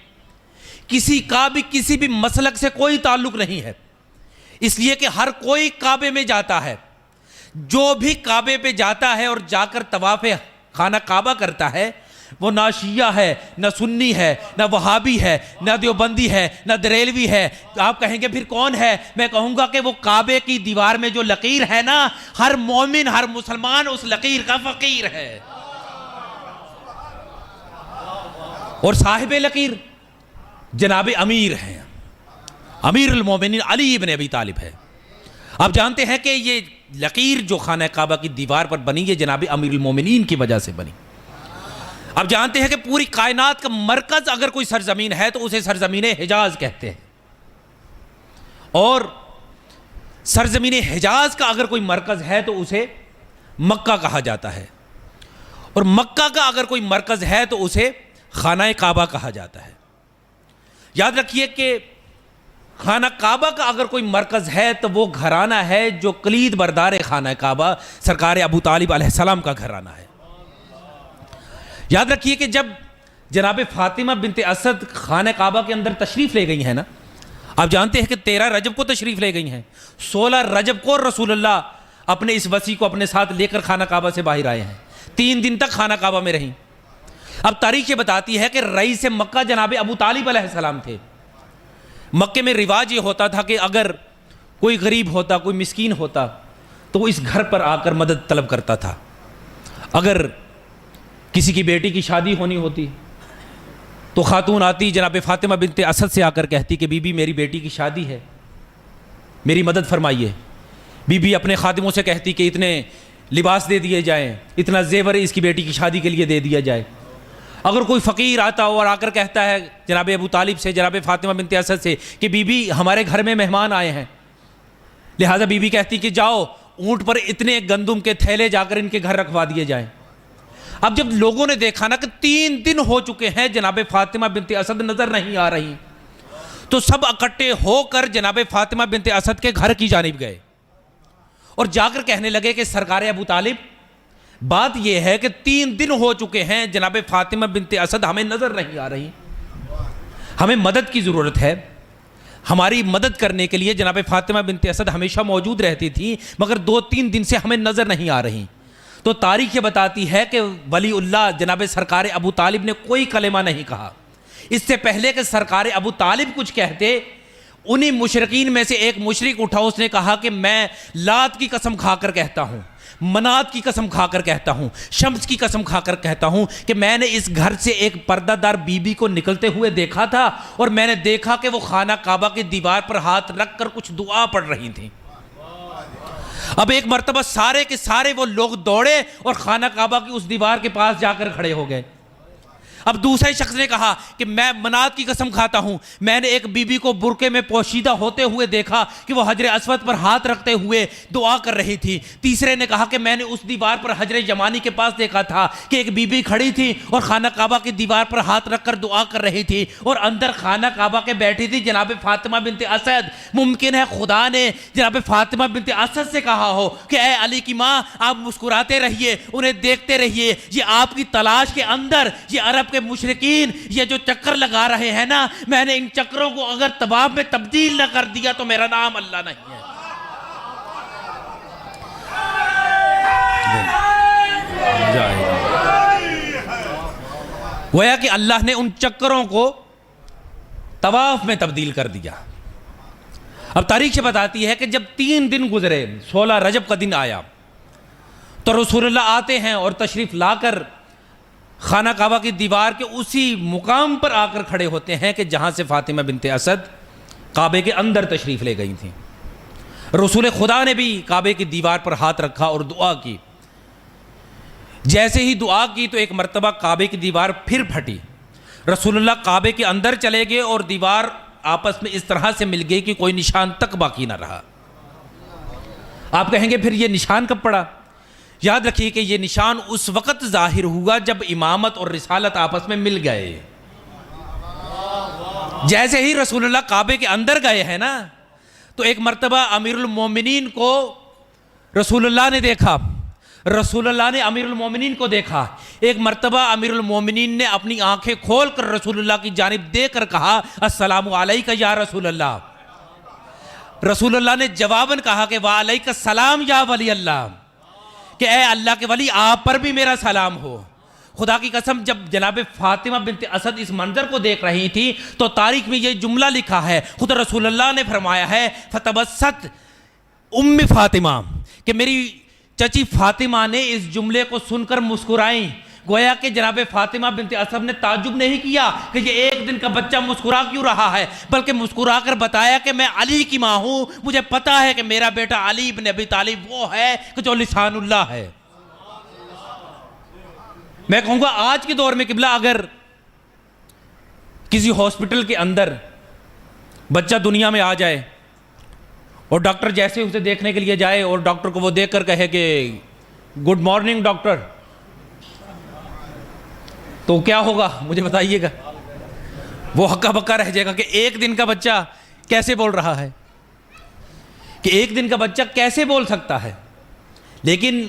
کسی کا بھی کسی بھی مسلک سے کوئی تعلق نہیں ہے. اس لیے کہ ہر کوئی کعبے میں جاتا ہے, جو بھی کعبے پہ جاتا ہے اور جا کر طواف خانہ کعبہ کرتا ہے, وہ نہ شیعہ ہے, نہ سنی ہے, نہ وہابی ہے, نہ دیوبندی ہے, نہ بریلوی ہے. آپ کہیں گے پھر کون ہے؟ میں کہوں گا کہ وہ کعبے کی دیوار میں جو لکیر ہے نا, ہر مومن, ہر مسلمان اس لکیر کا فقیر ہے. اور صاحب لکیر جناب امیر ہیں, امیر المومنین علی ابن ابی طالب ہے. آپ جانتے ہیں کہ یہ لکیر جو خانہ کعبہ کی دیوار پر بنی, یہ جناب امیر المومنین کی وجہ سے بنی. آپ جانتے ہیں کہ پوری کائنات کا مرکز اگر کوئی سرزمین ہے تو اسے سرزمین حجاز کہتے ہیں, اور سرزمین حجاز کا اگر کوئی مرکز ہے تو اسے مکہ کہا جاتا ہے, اور مکہ کا اگر کوئی مرکز ہے تو اسے خانہ کعبہ کہا جاتا ہے. یاد رکھیے کہ خانہ کعبہ کا اگر کوئی مرکز ہے تو وہ گھرانہ ہے جو کلید بردار خانہ کعبہ سرکار ابو طالب علیہ السلام کا گھرانہ ہے. یاد رکھیے کہ جب جناب فاطمہ بنت اسد خانہ کعبہ کے اندر تشریف لے گئی ہیں نا, آپ جانتے ہیں کہ 13 رجب کو تشریف لے گئی ہیں, 16 رجب کو رسول اللہ اپنے اس وصی کو اپنے ساتھ لے کر خانہ کعبہ سے باہر آئے ہیں, 3 دن تک خانہ کعبہ میں رہیں. اب تاریخ یہ بتاتی ہے کہ رئیس مکہ جناب ابو طالب علیہ السلام تھے. مکے میں رواج یہ ہوتا تھا کہ اگر کوئی غریب ہوتا, کوئی مسکین ہوتا, تو وہ اس گھر پر آ کر مدد طلب کرتا تھا. اگر کسی کی بیٹی کی شادی ہونی ہوتی تو خاتون آتی جناب فاطمہ بنت اسد سے آ کر کہتی کہ بی بی میری بیٹی کی شادی ہے, میری مدد فرمائیے. بی بی اپنے خادموں سے کہتی کہ اتنے لباس دے دیے جائیں, اتنا زیور اس کی بیٹی کی شادی کے لیے دے دیا جائے. اگر کوئی فقیر آتا اور آ کر کہتا ہے جناب ابو طالب سے, جناب فاطمہ بنت اسد سے کہ بی بی ہمارے گھر میں مہمان آئے ہیں, لہٰذا بی بی کہتی کہ جاؤ اونٹ پر اتنے گندم کے تھیلے جا کر ان کے گھر رکھوا دیے جائیں. اب جب لوگوں نے دیکھا نا کہ 3 دن ہو چکے ہیں جناب فاطمہ بنت اسد نظر نہیں آ رہی, تو سب اکٹھے ہو کر جناب فاطمہ بنت اسد کے گھر کی جانب گئے اور جا کر کہنے لگے کہ سرکار ابو طالب, بات یہ ہے کہ 3 دن ہو چکے ہیں جناب فاطمہ بنت اسد ہمیں نظر نہیں آ رہی, ہمیں مدد کی ضرورت ہے. ہماری مدد کرنے کے لیے جناب فاطمہ بنت اسد ہمیشہ موجود رہتی تھی, مگر 2-3 دن سے ہمیں نظر نہیں آ رہی. تو تاریخ یہ بتاتی ہے کہ ولی اللہ جناب سرکار ابو طالب نے کوئی کلمہ نہیں کہا. اس سے پہلے کہ سرکار ابو طالب کچھ کہتے, انہی مشرکین میں سے ایک مشرک اٹھا, اس نے کہا کہ میں لات کی قسم کھا کر کہتا ہوں, منات کی قسم کھا کر کہتا ہوں, شمس کی قسم کھا کر کہتا ہوں کہ میں نے اس گھر سے ایک پردہ دار بی بی کو نکلتے ہوئے دیکھا تھا, اور میں نے دیکھا کہ وہ خانہ کعبہ کی دیوار پر ہاتھ رکھ کر کچھ دعا پڑھ رہی تھیں. اب ایک مرتبہ سارے کے سارے وہ لوگ دوڑے اور خانہ کعبہ کی اس دیوار کے پاس جا کر کھڑے ہو گئے. اب دوسرے شخص نے کہا کہ میں منات کی قسم کھاتا ہوں، میں نے ایک بی بی کو برقعے میں پوشیدہ ہوتے ہوئے دیکھا کہ وہ حجر اسود پر ہاتھ رکھتے ہوئے دعا کر رہی تھی۔ تیسرے نے کہا کہ میں نے اس دیوار پر حجر یمانی کے پاس دیکھا تھا کہ ایک بی بی کھڑی تھی اور خانہ کعبہ کی دیوار پر ہاتھ رکھ کر دعا کر رہی تھی، اور اندر خانہ کعبہ کے بیٹھی تھی جناب فاطمہ بنت اسد۔ ممکن ہے خدا نے جناب فاطمہ بنت اسد سے کہا ہو کہ اے علی کی ماں، آپ مسکراتے رہیے، انہیں دیکھتے رہیے، یہ آپ کی تلاش کے اندر یہ عرب کے مشرکین یہ جو چکر لگا رہے ہیں نا، میں نے ان چکروں کو اگر طواف میں تبدیل نہ کر دیا تو میرا نام اللہ نہیں ہے۔ گویا کہ اللہ نے ان چکروں کو طواف میں تبدیل کر دیا۔ اب تاریخ سے بتاتی ہے کہ جب 3 دن گزرے، 16 رجب کا دن آیا، تو رسول اللہ آتے ہیں اور تشریف لا کر خانہ کعبہ کی دیوار کے اسی مقام پر آ کر کھڑے ہوتے ہیں کہ جہاں سے فاطمہ بنت اسد کعبے کے اندر تشریف لے گئی تھیں۔ رسول خدا نے بھی کعبے کی دیوار پر ہاتھ رکھا اور دعا کی۔ جیسے ہی دعا کی تو ایک مرتبہ کعبے کی دیوار پھر پھٹی۔ رسول اللہ کعبے کے اندر چلے گئے اور دیوار آپس میں اس طرح سے مل گئی کہ کوئی نشان تک باقی نہ رہا۔ آپ کہیں گے پھر یہ نشان کب پڑا؟ یاد رکھیے کہ یہ نشان اس وقت ظاہر ہوا جب امامت اور رسالت آپس میں مل گئے۔ جیسے ہی رسول اللہ کعبے کے اندر گئے ہیں نا، تو ایک مرتبہ امیر المومنین کو رسول اللہ نے دیکھا، رسول اللہ نے امیر المومنین کو دیکھا۔ ایک مرتبہ امیر المومنین نے اپنی آنکھیں کھول کر رسول اللہ کی جانب دیکھ کر کہا السلام علیکہ یا رسول اللہ۔ رسول اللہ نے جواباً کہا کہ وعلیکہ السلام یا ولی اللہ، کہ اے اللہ کے ولی آپ پر بھی میرا سلام ہو۔ خدا کی قسم جب جناب فاطمہ بنت اسد اس منظر کو دیکھ رہی تھی تو تاریخ میں یہ جملہ لکھا ہے، خود رسول اللہ نے فرمایا ہے فتبسط ام فاطمہ، کہ میری چچی فاطمہ نے اس جملے کو سن کر مسکرائیں۔ گویا کہ جناب فاطمہ بنت اسد نے تعجب نہیں کیا کہ یہ ایک دن کا بچہ مسکرا کیوں رہا ہے، بلکہ مسکرا کر بتایا کہ میں علی کی ماں ہوں، مجھے پتا ہے کہ میرا بیٹا علی بن ابی طالب وہ ہے کہ جو لسان اللہ ہے۔ میں کہوں گا آج کے دور میں قبلہ اگر کسی ہاسپٹل کے اندر بچہ دنیا میں آ جائے اور ڈاکٹر جیسے اسے دیکھنے کے لیے جائے اور ڈاکٹر کو وہ دیکھ کر کہے کہ گڈ مارننگ ڈاکٹر، تو کیا ہوگا مجھے بتائیے گا؟ وہ ہکا بکا رہ جائے گا کہ ایک دن کا بچہ کیسے بول رہا ہے، کہ ایک دن کا بچہ کیسے بول سکتا ہے؟ لیکن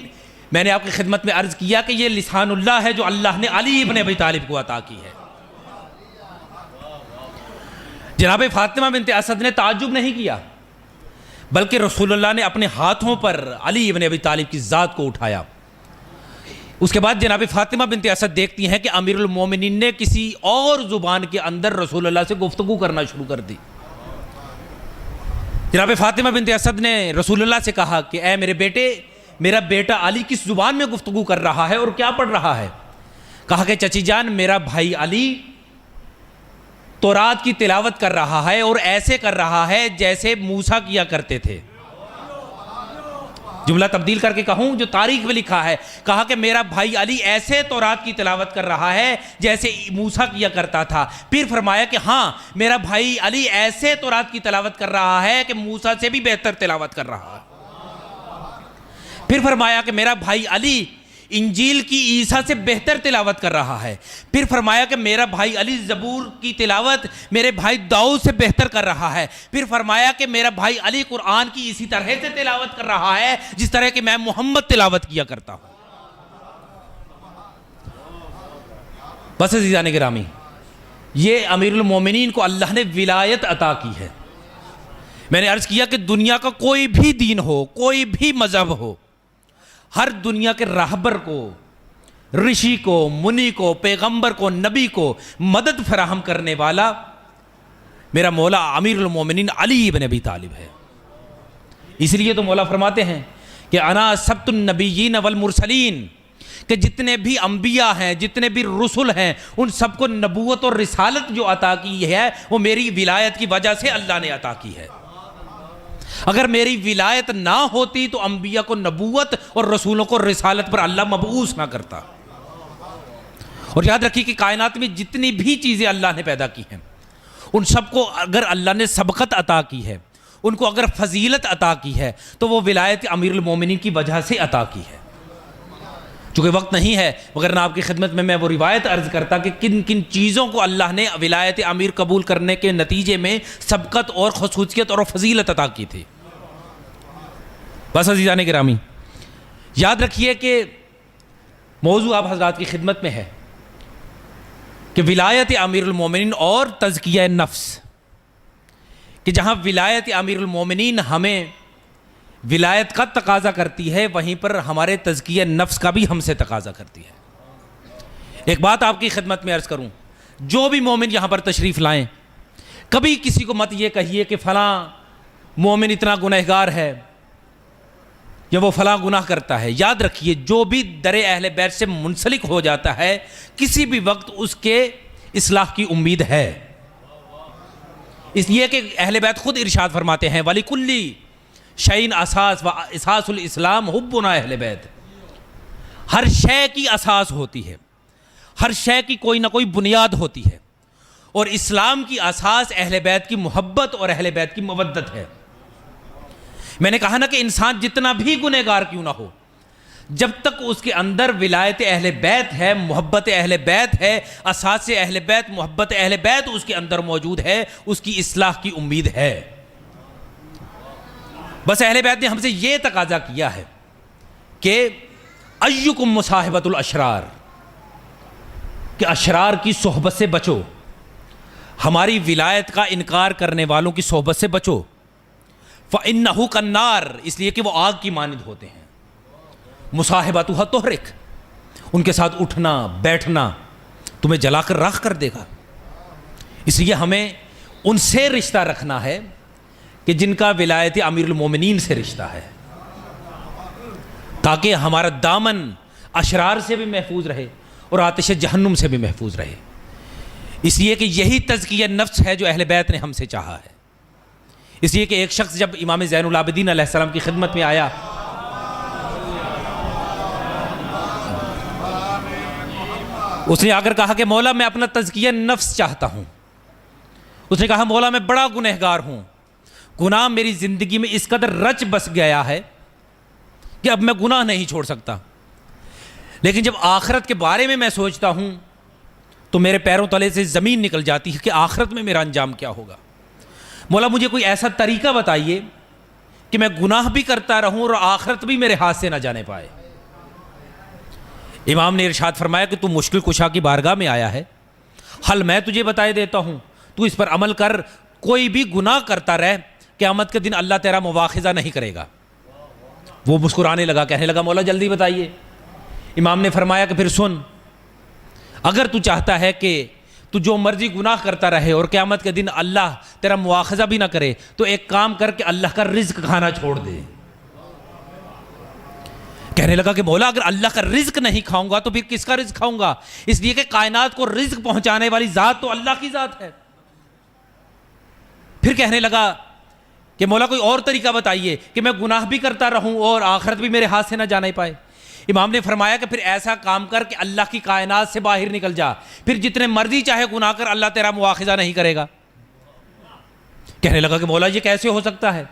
میں نے آپ کی خدمت میں عرض کیا کہ یہ لسان اللہ ہے جو اللہ نے علی ابن ابی طالب کو عطا کی ہے۔ جناب فاطمہ بنت اسد نے تعجب نہیں کیا، بلکہ رسول اللہ نے اپنے ہاتھوں پر علی ابن ابی طالب کی ذات کو اٹھایا۔ اس کے بعد جناب فاطمہ بنت اسد دیکھتی ہیں کہ امیر المومنین نے کسی اور زبان کے اندر رسول اللہ سے گفتگو کرنا شروع کر دی۔ جناب فاطمہ بنت اسد نے رسول اللہ سے کہا کہ اے میرے بیٹے، میرا بیٹا علی کس زبان میں گفتگو کر رہا ہے اور کیا پڑھ رہا ہے؟ کہا کہ چچی جان، میرا بھائی علی تورات کی تلاوت کر رہا ہے اور ایسے کر رہا ہے جیسے موسیٰ کیا کرتے تھے۔ جملہ تبدیل کر کے کہوں جو تاریخ میں لکھا ہے، کہا کہ میرا بھائی علی ایسے تورات کی تلاوت کر رہا ہے جیسے موسیٰ کیا کرتا تھا۔ پھر فرمایا کہ ہاں، میرا بھائی علی ایسے تورات کی تلاوت کر رہا ہے کہ موسیٰ سے بھی بہتر تلاوت کر رہا ہے۔ پھر فرمایا کہ میرا بھائی علی انجیل کی عیسیٰ سے بہتر تلاوت کر رہا ہے۔ پھر فرمایا کہ میرا بھائی علی زبور کی تلاوت میرے بھائی داؤد سے بہتر کر رہا ہے۔ پھر فرمایا کہ میرا بھائی علی قرآن کی اسی طرح سے تلاوت کر رہا ہے جس طرح کہ میں محمد تلاوت کیا کرتا ہوں۔ بس عزیزان گرامی، یہ امیر المومنین کو اللہ نے ولایت عطا کی ہے۔ میں نے عرض کیا کہ دنیا کا کوئی بھی دین ہو، کوئی بھی مذہب ہو، ہر دنیا کے راہبر کو، رشی کو، منی کو، پیغمبر کو، نبی کو مدد فراہم کرنے والا میرا مولا امیر المومنین علی بن ابی طالب ہے۔ اس لیے تو مولا فرماتے ہیں کہ انا سبت النبیین والمرسلین، کہ جتنے بھی انبیاء ہیں، جتنے بھی رسول ہیں، ان سب کو نبوت اور رسالت جو عطا کی ہے وہ میری ولایت کی وجہ سے اللہ نے عطا کی ہے۔ اگر میری ولایت نہ ہوتی تو انبیاء کو نبوت اور رسولوں کو رسالت پر اللہ مبعوث نہ کرتا۔ اور یاد رکھیے کہ کائنات میں جتنی بھی چیزیں اللہ نے پیدا کی ہیں ان سب کو اگر اللہ نے سبقت عطا کی ہے، ان کو اگر فضیلت عطا کی ہے تو وہ ولایت امیر المومنین کی وجہ سے عطا کی ہے۔ چونکہ وقت نہیں ہے مگر آپ کی خدمت میں وہ روایت عرض کرتا کہ کن کن چیزوں کو اللہ نے ولایت امیر قبول کرنے کے نتیجے میں سبقت اور خصوصیت اور فضیلت عطا کی تھی۔ بس عزیزان گرامی، یاد رکھیے کہ موضوع آپ حضرات کی خدمت میں ہے کہ ولایت امیر المومنین اور تزکیہ نفس، کہ جہاں ولایت امیر المومنین ہمیں ولایت کا تقاضا کرتی ہے وہیں پر ہمارے تزکیہ نفس کا بھی ہم سے تقاضا کرتی ہے۔ ایک بات آپ کی خدمت میں عرض کروں، جو بھی مومن یہاں پر تشریف لائیں کبھی کسی کو مت یہ کہیے کہ فلاں مومن اتنا گنہگار ہے یا وہ فلاں گناہ کرتا ہے۔ یاد رکھیے جو بھی در اہل بیت سے منسلک ہو جاتا ہے کسی بھی وقت اس کے اصلاح کی امید ہے، اس لیے کہ اہل بیت خود ارشاد فرماتے ہیں وَلِكُلِّ شَيْءٍ اساس وَاساس الاسلام حُبُّنَا اہل بیت۔ ہر شے کی اساس ہوتی ہے، ہر شے کی کوئی نہ کوئی بنیاد ہوتی ہے، اور اسلام کی اساس اہل بیت کی محبت اور اہل بیت کی مودت ہے۔ میں نے کہا نا کہ انسان جتنا بھی گنہگار کیوں نہ ہو، جب تک اس کے اندر ولایت اہل بیت ہے، محبت اہل بیت ہے، اساس اہل بیت، محبت اہل بیت اس کے اندر موجود ہے، اس کی اصلاح کی امید ہے۔ بس اہل بیت نے ہم سے یہ تقاضا کیا ہے کہ ایکم مصاحبۃ الاشرار، کہ اشرار کی صحبت سے بچو، ہماری ولایت کا انکار کرنے والوں کی صحبت سے بچو۔ فَإِنَّهُ كَالنَّارِ، اس لیے کہ وہ آگ کی مانند ہوتے ہیں۔ مصاحبتها تحرق، ان کے ساتھ اٹھنا بیٹھنا تمہیں جلا کر راکھ کر دے گا۔ اس لیے ہمیں ان سے رشتہ رکھنا ہے کہ جن کا ولایت امیر المومنین سے رشتہ ہے، تاکہ ہمارا دامن اشرار سے بھی محفوظ رہے اور آتش جہنم سے بھی محفوظ رہے۔ اس لیے کہ یہی تزکیہ نفس ہے جو اہل بیت نے ہم سے چاہا ہے۔ اس لیے کہ ایک شخص جب امام زین العابدین علیہ السلام کی خدمت میں آیا، اس نے آ کر کہا کہ مولا میں اپنا تزکیہ نفس چاہتا ہوں۔ اس نے کہا مولا میں بڑا گنہگار ہوں، گناہ میری زندگی میں اس قدر رچ بس گیا ہے کہ اب میں گناہ نہیں چھوڑ سکتا، لیکن جب آخرت کے بارے میں سوچتا ہوں تو میرے پیروں تلے سے زمین نکل جاتی ہے کہ آخرت میں میرا انجام کیا ہوگا۔ مولا مجھے کوئی ایسا طریقہ بتائیے کہ میں گناہ بھی کرتا رہوں اور آخرت بھی میرے ہاتھ سے نہ جانے پائے۔ امام نے ارشاد فرمایا کہ تو مشکل کشا کی بارگاہ میں آیا ہے، حل میں تجھے بتائے دیتا ہوں، تو اس پر عمل کر، کوئی بھی گناہ کرتا رہ، قیامت کے دن اللہ تیرا مواخذہ نہیں کرے گا۔ وہ مسکرانے لگا، کہنے لگا مولا جلدی بتائیے۔ امام نے فرمایا کہ پھر سن، اگر تو چاہتا ہے کہ تو جو مرضی گناہ کرتا رہے اور قیامت کے دن اللہ تیرا مواخذہ بھی نہ کرے تو ایک کام کر کے اللہ کا رزق کھانا چھوڑ دے۔ کہنے لگا کہ مولا اگر اللہ کا رزق نہیں کھاؤں گا تو پھر کس کا رزق کھاؤں گا؟ اس لیے کہ کائنات کو رزق پہنچانے والی ذات تو اللہ کی ذات ہے۔ پھر کہنے لگا کہ مولا کوئی اور طریقہ بتائیے کہ میں گناہ بھی کرتا رہوں اور آخرت بھی میرے ہاتھ سے نہ جانے پائے۔ امام نے فرمایا کہ پھر ایسا کام کر کہ اللہ کی کائنات سے باہر نکل جا، پھر جتنے مرضی چاہے گناہ کر، اللہ تیرا مواخذہ نہیں کرے گا۔ کہنے لگا کہ مولا یہ کیسے ہو سکتا ہے؟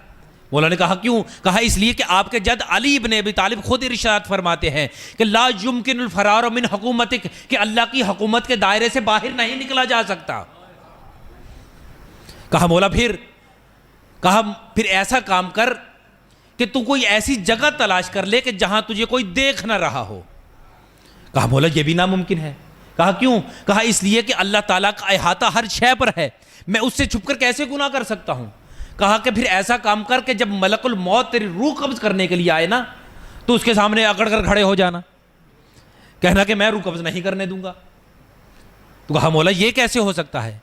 مولا نے کہا کیوں؟ کہا اس لیے کہ آپ کے جد علی ابن ابی طالب خود ارشاد فرماتے ہیں کہ لا یمکن الفرار من حکومتک، کہ اللہ کی حکومت کے دائرے سے باہر نہیں نکلا جا سکتا۔ کہا مولا پھر ایسا کام کر کہ تو کوئی ایسی جگہ تلاش کر لے کہ جہاں تجھے کوئی دیکھ نہ رہا ہو۔ کہا مولا یہ بھی ناممکن ہے۔ کہا کیوں؟ کہا اس لیے کہ اللہ تعالیٰ کا احاطہ ہر شے پر ہے، میں اس سے چھپ کر کیسے گناہ کر سکتا ہوں؟ کہا کہ پھر ایسا کام کر کہ جب ملک الموت تیری روح قبض کرنے کے لیے آئے نا تو اس کے سامنے اکڑ کر کھڑے ہو جانا، کہنا کہ میں روح قبض نہیں کرنے دوں گا۔ تو کہا مولا یہ کیسے ہو سکتا ہے؟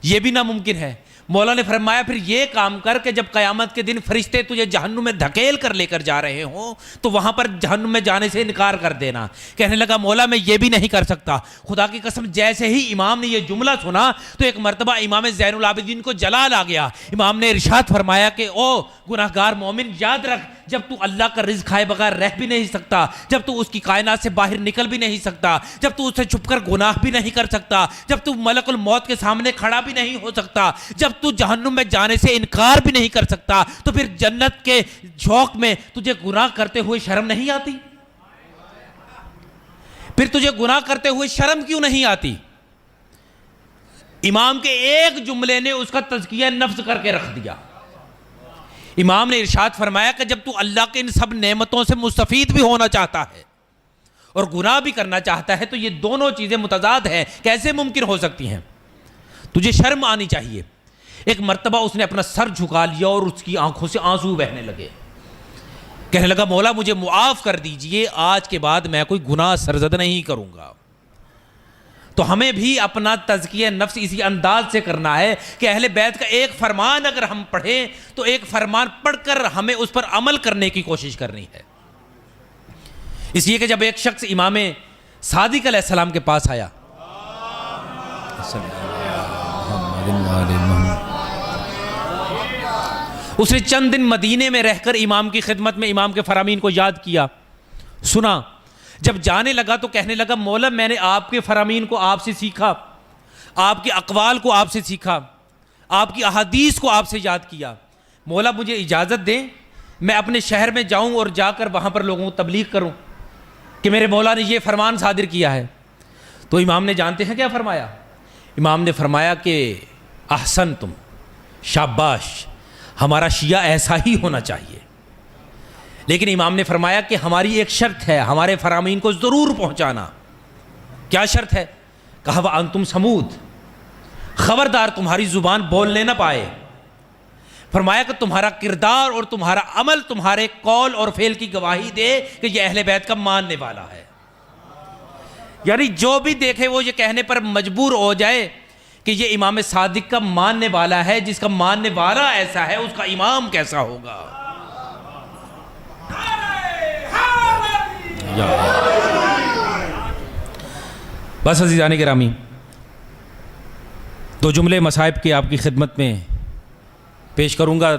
یہ بھی ناممکن ہے۔ مولا نے فرمایا پھر یہ کام کر کہ جب قیامت کے دن فرشتے تجھے جہنم میں دھکیل کر لے کر جا رہے ہوں تو وہاں پر جہنم میں جانے سے انکار کر دینا۔ کہنے لگا مولا میں یہ بھی نہیں کر سکتا۔ خدا کی قسم جیسے ہی امام نے یہ جملہ سنا تو ایک مرتبہ امام زین العابدین کو جلال آ گیا۔ امام نے ارشاد فرمایا کہ او گناہگار مومن، یاد رکھ جب تو اللہ کا رزق کھائے بغیر رہ بھی نہیں سکتا، جب تو اس کی کائنات سے باہر نکل بھی نہیں سکتا، جب تو اسے چھپ کر گناہ بھی نہیں کر سکتا، جب تو ملک الموت کے سامنے کھڑا بھی نہیں ہو سکتا، جب تو جہنم میں جانے سے انکار بھی نہیں کر سکتا، تو پھر جنت کے شوق میں تجھے گناہ کرتے ہوئے شرم نہیں آتی؟ پھر تجھے گناہ کرتے ہوئے شرم کیوں نہیں آتی؟ امام کے ایک جملے نے اس کا تزکیہ نفس کر کے رکھ دیا۔ امام نے ارشاد فرمایا کہ جب تو اللہ کے ان سب نعمتوں سے مستفید بھی ہونا چاہتا ہے اور گناہ بھی کرنا چاہتا ہے تو یہ دونوں چیزیں متضاد ہیں، کیسے ممکن ہو سکتی ہیں؟ تجھے شرم آنی چاہیے۔ ایک مرتبہ اس نے اپنا سر جھکا لیا اور اس کی آنکھوں سے آنسو بہنے لگے، کہنے لگا مولا مجھے معاف کر دیجئے، آج کے بعد میں کوئی گناہ سرزد نہیں کروں گا۔ تو ہمیں بھی اپنا تزکیہ نفس اسی انداز سے کرنا ہے کہ اہل بیت کا ایک فرمان اگر ہم پڑھیں تو ایک فرمان پڑھ کر ہمیں اس پر عمل کرنے کی کوشش کرنی ہے۔ اس لیے کہ جب ایک شخص امام صادق علیہ السلام کے پاس آیا، اس نے چند دن مدینے میں رہ کر امام کی خدمت میں امام کے فرامین کو یاد کیا، سنا، جب جانے لگا تو کہنے لگا مولا میں نے آپ کے فرامین کو آپ سے سیکھا، آپ کے اقوال کو آپ سے سیکھا، آپ کی احادیث کو آپ سے یاد کیا، مولا مجھے اجازت دیں میں اپنے شہر میں جاؤں اور جا کر وہاں پر لوگوں کو تبلیغ کروں کہ میرے مولا نے یہ فرمان صادر کیا ہے۔ تو امام نے جانتے ہیں کیا فرمایا؟ امام نے فرمایا کہ احسن تم، شاباش، ہمارا شیعہ ایسا ہی ہونا چاہیے، لیکن امام نے فرمایا کہ ہماری ایک شرط ہے، ہمارے فرامین کو ضرور پہنچانا۔ کیا شرط ہے؟ کہا وَأَنْتُمْ سَمُودٌ، خبردار تمہاری زبان بولنے نہ پائے۔ فرمایا کہ تمہارا کردار اور تمہارا عمل تمہارے قول اور فعل کی گواہی دے کہ یہ اہل بیت کا ماننے والا ہے۔ یعنی جو بھی دیکھے وہ یہ کہنے پر مجبور ہو جائے کہ یہ امام صادق کا ماننے والا ہے، جس کا ماننے والا ایسا ہے اس کا امام کیسا ہوگا۔ بس عزیزان گرامی، دو جملے مصائب کے آپ کی خدمت میں پیش کروں گا،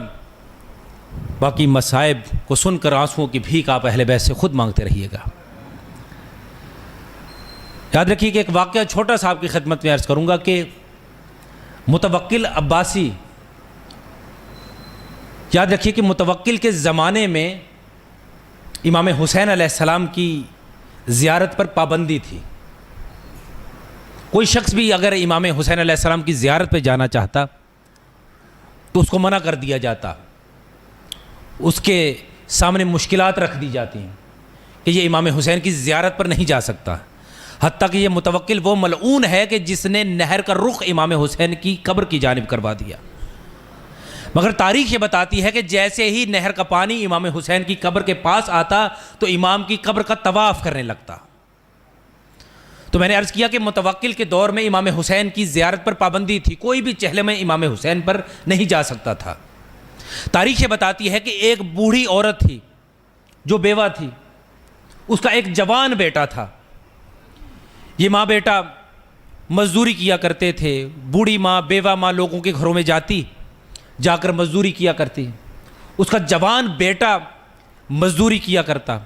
باقی مصائب کو سن کر آنسوؤں کی بھیک آپ اہل بیت سے خود مانگتے رہیے گا۔ یاد رکھیے کہ ایک واقعہ چھوٹا سا آپ کی خدمت میں عرض کروں گا کہ متوکل عباسی، یاد رکھیے کہ متوکل کے زمانے میں امام حسین علیہ السلام کی زیارت پر پابندی تھی۔ کوئی شخص بھی اگر امام حسین علیہ السلام کی زیارت پہ جانا چاہتا تو اس کو منع کر دیا جاتا، اس کے سامنے مشکلات رکھ دی جاتی ہیں کہ یہ امام حسین کی زیارت پر نہیں جا سکتا، حتیٰ کہ یہ متوکل وہ ملعون ہے کہ جس نے نہر کا رخ امام حسین کی قبر کی جانب کروا دیا۔ مگر تاریخ یہ بتاتی ہے کہ جیسے ہی نہر کا پانی امام حسین کی قبر کے پاس آتا تو امام کی قبر کا طواف کرنے لگتا۔ تو میں نے عرض کیا کہ متوکل کے دور میں امام حسین کی زیارت پر پابندی تھی، کوئی بھی چہلم امام حسین پر نہیں جا سکتا تھا۔ تاریخ یہ بتاتی ہے کہ ایک بوڑھی عورت تھی جو بیوہ تھی، اس کا ایک جوان بیٹا تھا۔ یہ ماں بیٹا مزدوری کیا کرتے تھے، بوڑھی ماں بیوہ ماں لوگوں کے گھروں میں جاتی، جا کر مزدوری کیا کرتی، اس کا جوان بیٹا مزدوری کیا کرتا،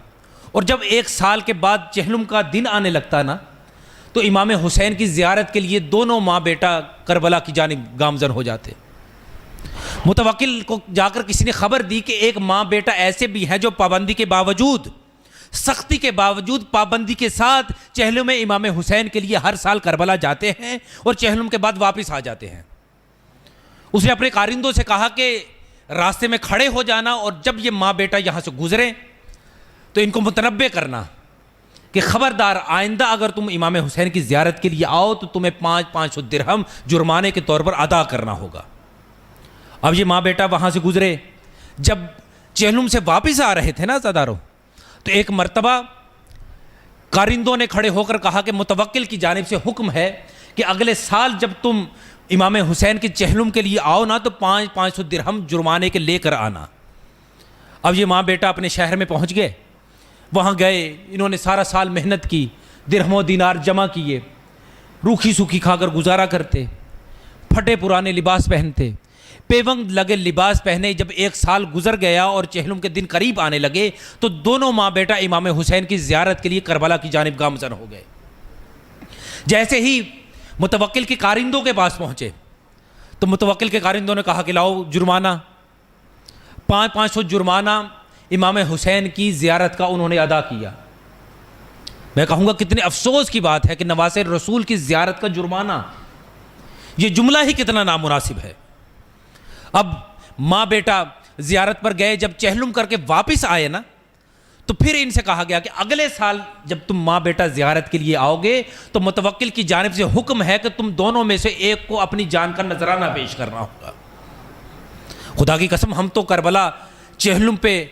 اور جب 1 سال کے بعد چہلم کا دن آنے لگتا نا تو امام حسین کی زیارت کے لیے دونوں ماں بیٹا کربلا کی جانب گامزن ہو جاتے۔ متوکل کو جا کر کسی نے خبر دی کہ ایک ماں بیٹا ایسے بھی ہیں جو پابندی کے باوجود، سختی کے باوجود، پابندی کے ساتھ چہلم امام حسین کے لیے ہر سال کربلا جاتے ہیں اور چہلم کے بعد واپس آ جاتے ہیں۔ اس نے اپنے کارندوں سے کہا کہ راستے میں کھڑے ہو جانا اور جب یہ ماں بیٹا یہاں سے گزریں تو ان کو متنبہ کرنا کہ خبردار آئندہ اگر تم امام حسین کی زیارت کے لیے آؤ تو تمہیں 500 درہم جرمانے کے طور پر ادا کرنا ہوگا۔ اب یہ ماں بیٹا وہاں سے گزرے، جب چہلم سے واپس آ رہے تھے نا زادارو، تو ایک مرتبہ کارندوں نے کھڑے ہو کر کہا کہ متوکل کی جانب سے حکم ہے کہ اگلے سال جب تم امام حسین کے چہلم کے لیے آؤ نا تو 500 درہم جرمانے کے لے کر آنا۔ اب یہ ماں بیٹا اپنے شہر میں پہنچ گئے، وہاں گئے، انہوں نے سارا سال محنت کی، درہم و دینار جمع کیے، روکھی سوکھی کھا کر گزارا کرتے، پھٹے پرانے لباس پہنتے، پیوند لگے لباس پہنے جب 1 سال گزر گیا اور چہلم کے دن قریب آنے لگے تو دونوں ماں بیٹا امام حسین کی زیارت کے لیے کربلا کی جانب گامزن ہو گئے۔ جیسے ہی متوکل کے کارندوں کے پاس پہنچے تو متوکل کے کارندوں نے کہا کہ لاؤ جرمانہ، 500 جرمانہ امام حسین کی زیارت کا انہوں نے ادا کیا۔ میں کہوں گا کتنے افسوس کی بات ہے کہ نواسے رسول کی زیارت کا جرمانہ، یہ جملہ ہی کتنا نامناسب ہے۔ اب ماں بیٹا زیارت پر گئے، جب چہلم کر کے واپس آئے نا تو پھر ان سے کہا گیا کہ اگلے سال جب تم ماں بیٹا زیارت کے لیے آؤ گے تو متوکل کی جانب سے حکم ہے کہ تم دونوں میں سے ایک کو اپنی جان کا نذرانہ پیش کرنا ہوگا۔ خدا کی قسم ہم تو کربلا چہلم پہ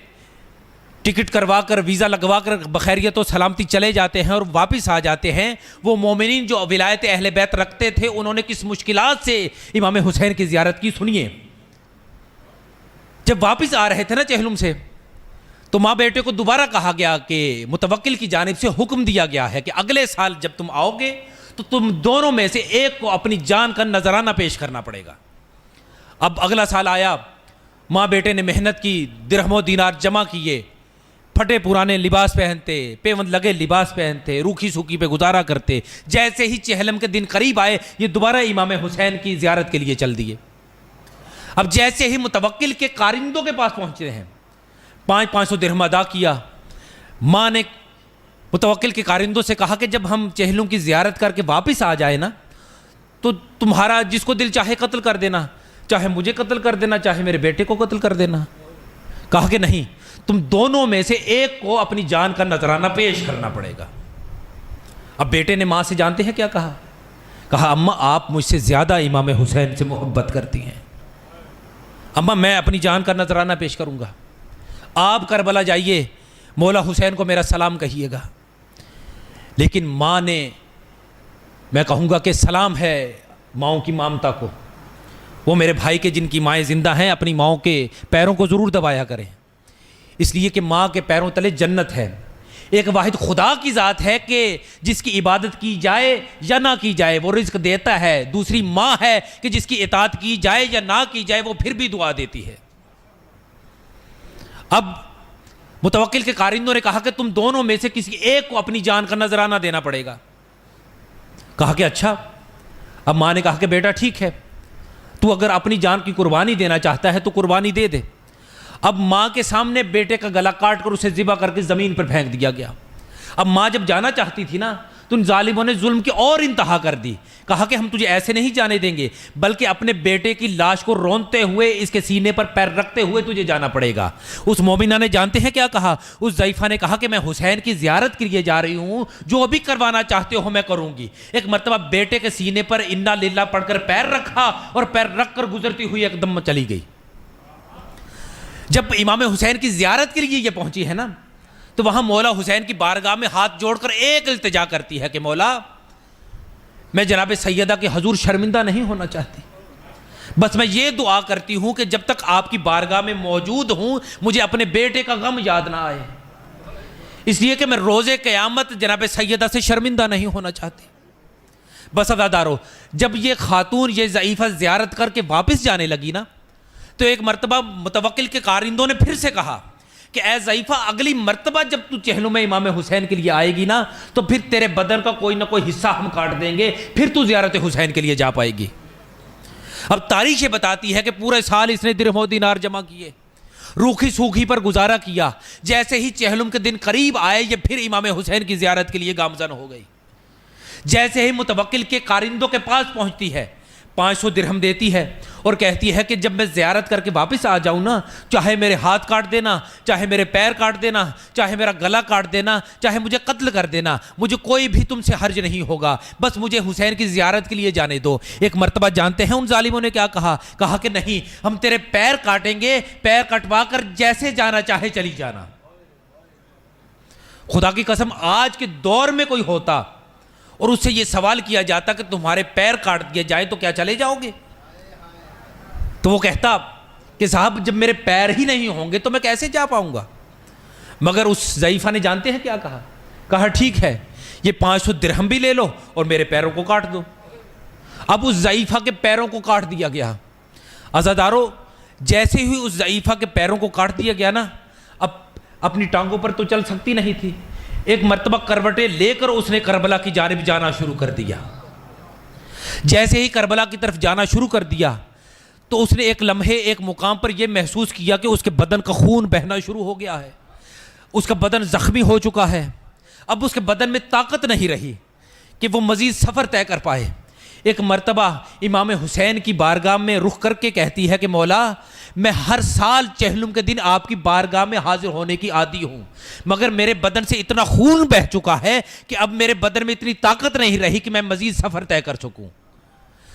ٹکٹ کروا کر ویزا لگوا کر بخیریت و سلامتی چلے جاتے ہیں اور واپس آ جاتے ہیں۔ وہ مومنین جو ولایت اہل بیت رکھتے تھے انہوں نے کس مشکلات سے امام حسین کی زیارت کی، سنیے۔ جب واپس آ رہے تھے نا چہلم سے تو ماں بیٹے کو دوبارہ کہا گیا کہ متوکل کی جانب سے حکم دیا گیا ہے کہ اگلے سال جب تم آؤ گے تو تم دونوں میں سے ایک کو اپنی جان کا نذرانہ پیش کرنا پڑے گا۔ اب اگلا سال آیا، ماں بیٹے نے محنت کی، درہم و دینار جمع کیے، پھٹے پرانے لباس پہنتے، پیوند لگے لباس پہنتے، روکھی سوکھی پہ گزارا کرتے۔ جیسے ہی چہلم کے دن قریب آئے یہ دوبارہ امام حسین کی زیارت کے لیے چل دیے۔ اب جیسے ہی متوکل کے کارندوں کے پاس پہنچتے ہیں، 500 درہم ادا کیا۔ ماں نے متوکل کے کارندوں سے کہا کہ جب ہم چہلم کی زیارت کر کے واپس آ جائے نا تو تمہارا جس کو دل چاہے قتل کر دینا، چاہے مجھے قتل کر دینا، چاہے میرے بیٹے کو قتل کر دینا۔ کہا کہ نہیں، تم دونوں میں سے ایک کو اپنی جان کا نذرانہ پیش کرنا پڑے گا۔ اب بیٹے نے ماں سے جانتے ہیں کیا کہا؟ کہا اماں آپ مجھ سے زیادہ امام حسین سے محبت کرتی ہیں، اماں میں اپنی جان کا نذرانہ پیش کروں گا، آپ کربلا جائیے، مولا حسین کو میرا سلام کہیے گا۔ لیکن ماں نے، میں کہوں گا کہ سلام ہے ماؤں کی مامتا کو، وہ میرے بھائی کے جن کی مائیں زندہ ہیں اپنی ماؤں کے پیروں کو ضرور دبایا کریں، اس لیے کہ ماں کے پیروں تلے جنت ہے۔ ایک واحد خدا کی ذات ہے کہ جس کی عبادت کی جائے یا نہ کی جائے وہ رزق دیتا ہے، دوسری ماں ہے کہ جس کی اطاعت کی جائے یا نہ کی جائے وہ پھر بھی دعا دیتی ہے۔ اب متوکل کے کارندوں نے کہا کہ تم دونوں میں سے کسی ایک کو اپنی جان کا نذرانہ دینا پڑے گا۔ کہا کہ اچھا۔ اب ماں نے کہا کہ بیٹا ٹھیک ہے، تو اگر اپنی جان کی قربانی دینا چاہتا ہے تو قربانی دے دے۔ اب ماں کے سامنے بیٹے کا گلا کاٹ کر اسے ذبح کر کے زمین پر پھینک دیا گیا۔ اب ماں جب جانا چاہتی تھی نا تو ان ظالموں نے ظلم کی اور انتہا کر دی۔ کہا کہ ہم تجھے ایسے نہیں جانے دیں گے، بلکہ اپنے بیٹے کی لاش کو رونتے ہوئے اس کے سینے پر پیر رکھتے ہوئے تجھے جانا پڑے گا۔ اس مومنہ نے جانتے ہیں کیا کہا؟ اس ضعیفہ نے کہا کہ میں حسین کی زیارت کے لیے جا رہی ہوں، جو بھی کروانا چاہتے ہو میں کروں گی۔ ایک مرتبہ بیٹے کے سینے پر انا للہ پڑھ کر پیر رکھا اور پیر رکھ کر گزرتی ہوئی ایک دم چلی گئی۔ جب امام حسین کی زیارت کے لیے یہ پہنچی ہے نا تو وہاں مولا حسین کی بارگاہ میں ہاتھ جوڑ کر ایک التجا کرتی ہے کہ مولا میں جناب سیدہ کے حضور شرمندہ نہیں ہونا چاہتی، بس میں یہ دعا کرتی ہوں کہ جب تک آپ کی بارگاہ میں موجود ہوں مجھے اپنے بیٹے کا غم یاد نہ آئے، اس لیے کہ میں روز قیامت جناب سیدہ سے شرمندہ نہیں ہونا چاہتی۔ بس عزادارو، جب یہ خاتون یہ ضعیفہ زیارت کر کے واپس جانے لگی نا تو ایک مرتبہ متوکل کے کارندوں نے پھر سے کہا کہ اے ضعیفہ اگلی مرتبہ جب تو چہلم امام حسین کے لیے آئے گی نا تو پھر تیرے بدن کا کوئی نہ کوئی حصہ ہم کاٹ دیں گے، پھر تو زیارت حسین کے لیے جا پائے گی۔ اب تاریخ بتاتی ہے کہ پورے سال اس نے درہم و دینار جمع کیے، روکھی سوکھی پر گزارا کیا۔ جیسے ہی چہلم کے دن قریب آئے یہ پھر امام حسین کی زیارت کے لیے گامزن ہو گئی۔ جیسے ہی متوکل کے کارندوں کے پاس پہنچتی ہے 500 درہم دیتی ہے اور کہتی ہے کہ جب میں زیارت کر کے واپس آ جاؤں نا چاہے میرے ہاتھ کاٹ دینا، چاہے میرے پیر کاٹ دینا، چاہے میرا گلا کاٹ دینا، چاہے مجھے قتل کر دینا، مجھے کوئی بھی تم سے حرج نہیں ہوگا، بس مجھے حسین کی زیارت کے لیے جانے دو۔ ایک مرتبہ جانتے ہیں ان ظالموں نے کیا کہا؟ کہا کہ نہیں، ہم تیرے پیر کاٹیں گے، پیر کٹوا کر جیسے جانا چاہے چلی جانا۔ خدا کی قسم آج کے دور میں کوئی ہوتا اور اس سے یہ سوال کیا جاتا کہ تمہارے پیر کاٹ دیے جائے تو کیا چلے جاؤ گے؟ تو وہ کہتا کہ صاحب جب میرے پیر ہی نہیں ہوں گے تو میں کیسے جا پاؤں گا؟ مگر اس ضعیفہ نے جانتے ہیں کیا کہا؟ کہا ٹھیک ہے، یہ 500 درہم بھی لے لو اور میرے پیروں کو کاٹ دو۔ اب اس ضعیفہ کے پیروں کو کاٹ دیا گیا۔ عزادارو جیسے ہی اس ضعیفہ کے پیروں کو کاٹ دیا گیا نا، اب اپنی ٹانگوں پر تو چل سکتی نہیں تھی، ایک مرتبہ کروٹیں لے کر اس نے کربلا کی جانب جانا شروع کر دیا۔ جیسے ہی کربلا کی طرف جانا شروع کر دیا تو اس نے ایک لمحے ایک مقام پر یہ محسوس کیا کہ اس کے بدن کا خون بہنا شروع ہو گیا ہے، اس کا بدن زخمی ہو چکا ہے، اب اس کے بدن میں طاقت نہیں رہی کہ وہ مزید سفر طے کر پائے۔ ایک مرتبہ امام حسین کی بارگاہ میں رخ کر کے کہتی ہے کہ مولا میں ہر سال چہلم کے دن آپ کی بارگاہ میں حاضر ہونے کی عادی ہوں، مگر میرے بدن سے اتنا خون بہہ چکا ہے کہ اب میرے بدن میں اتنی طاقت نہیں رہی کہ میں مزید سفر طے کر سکوں۔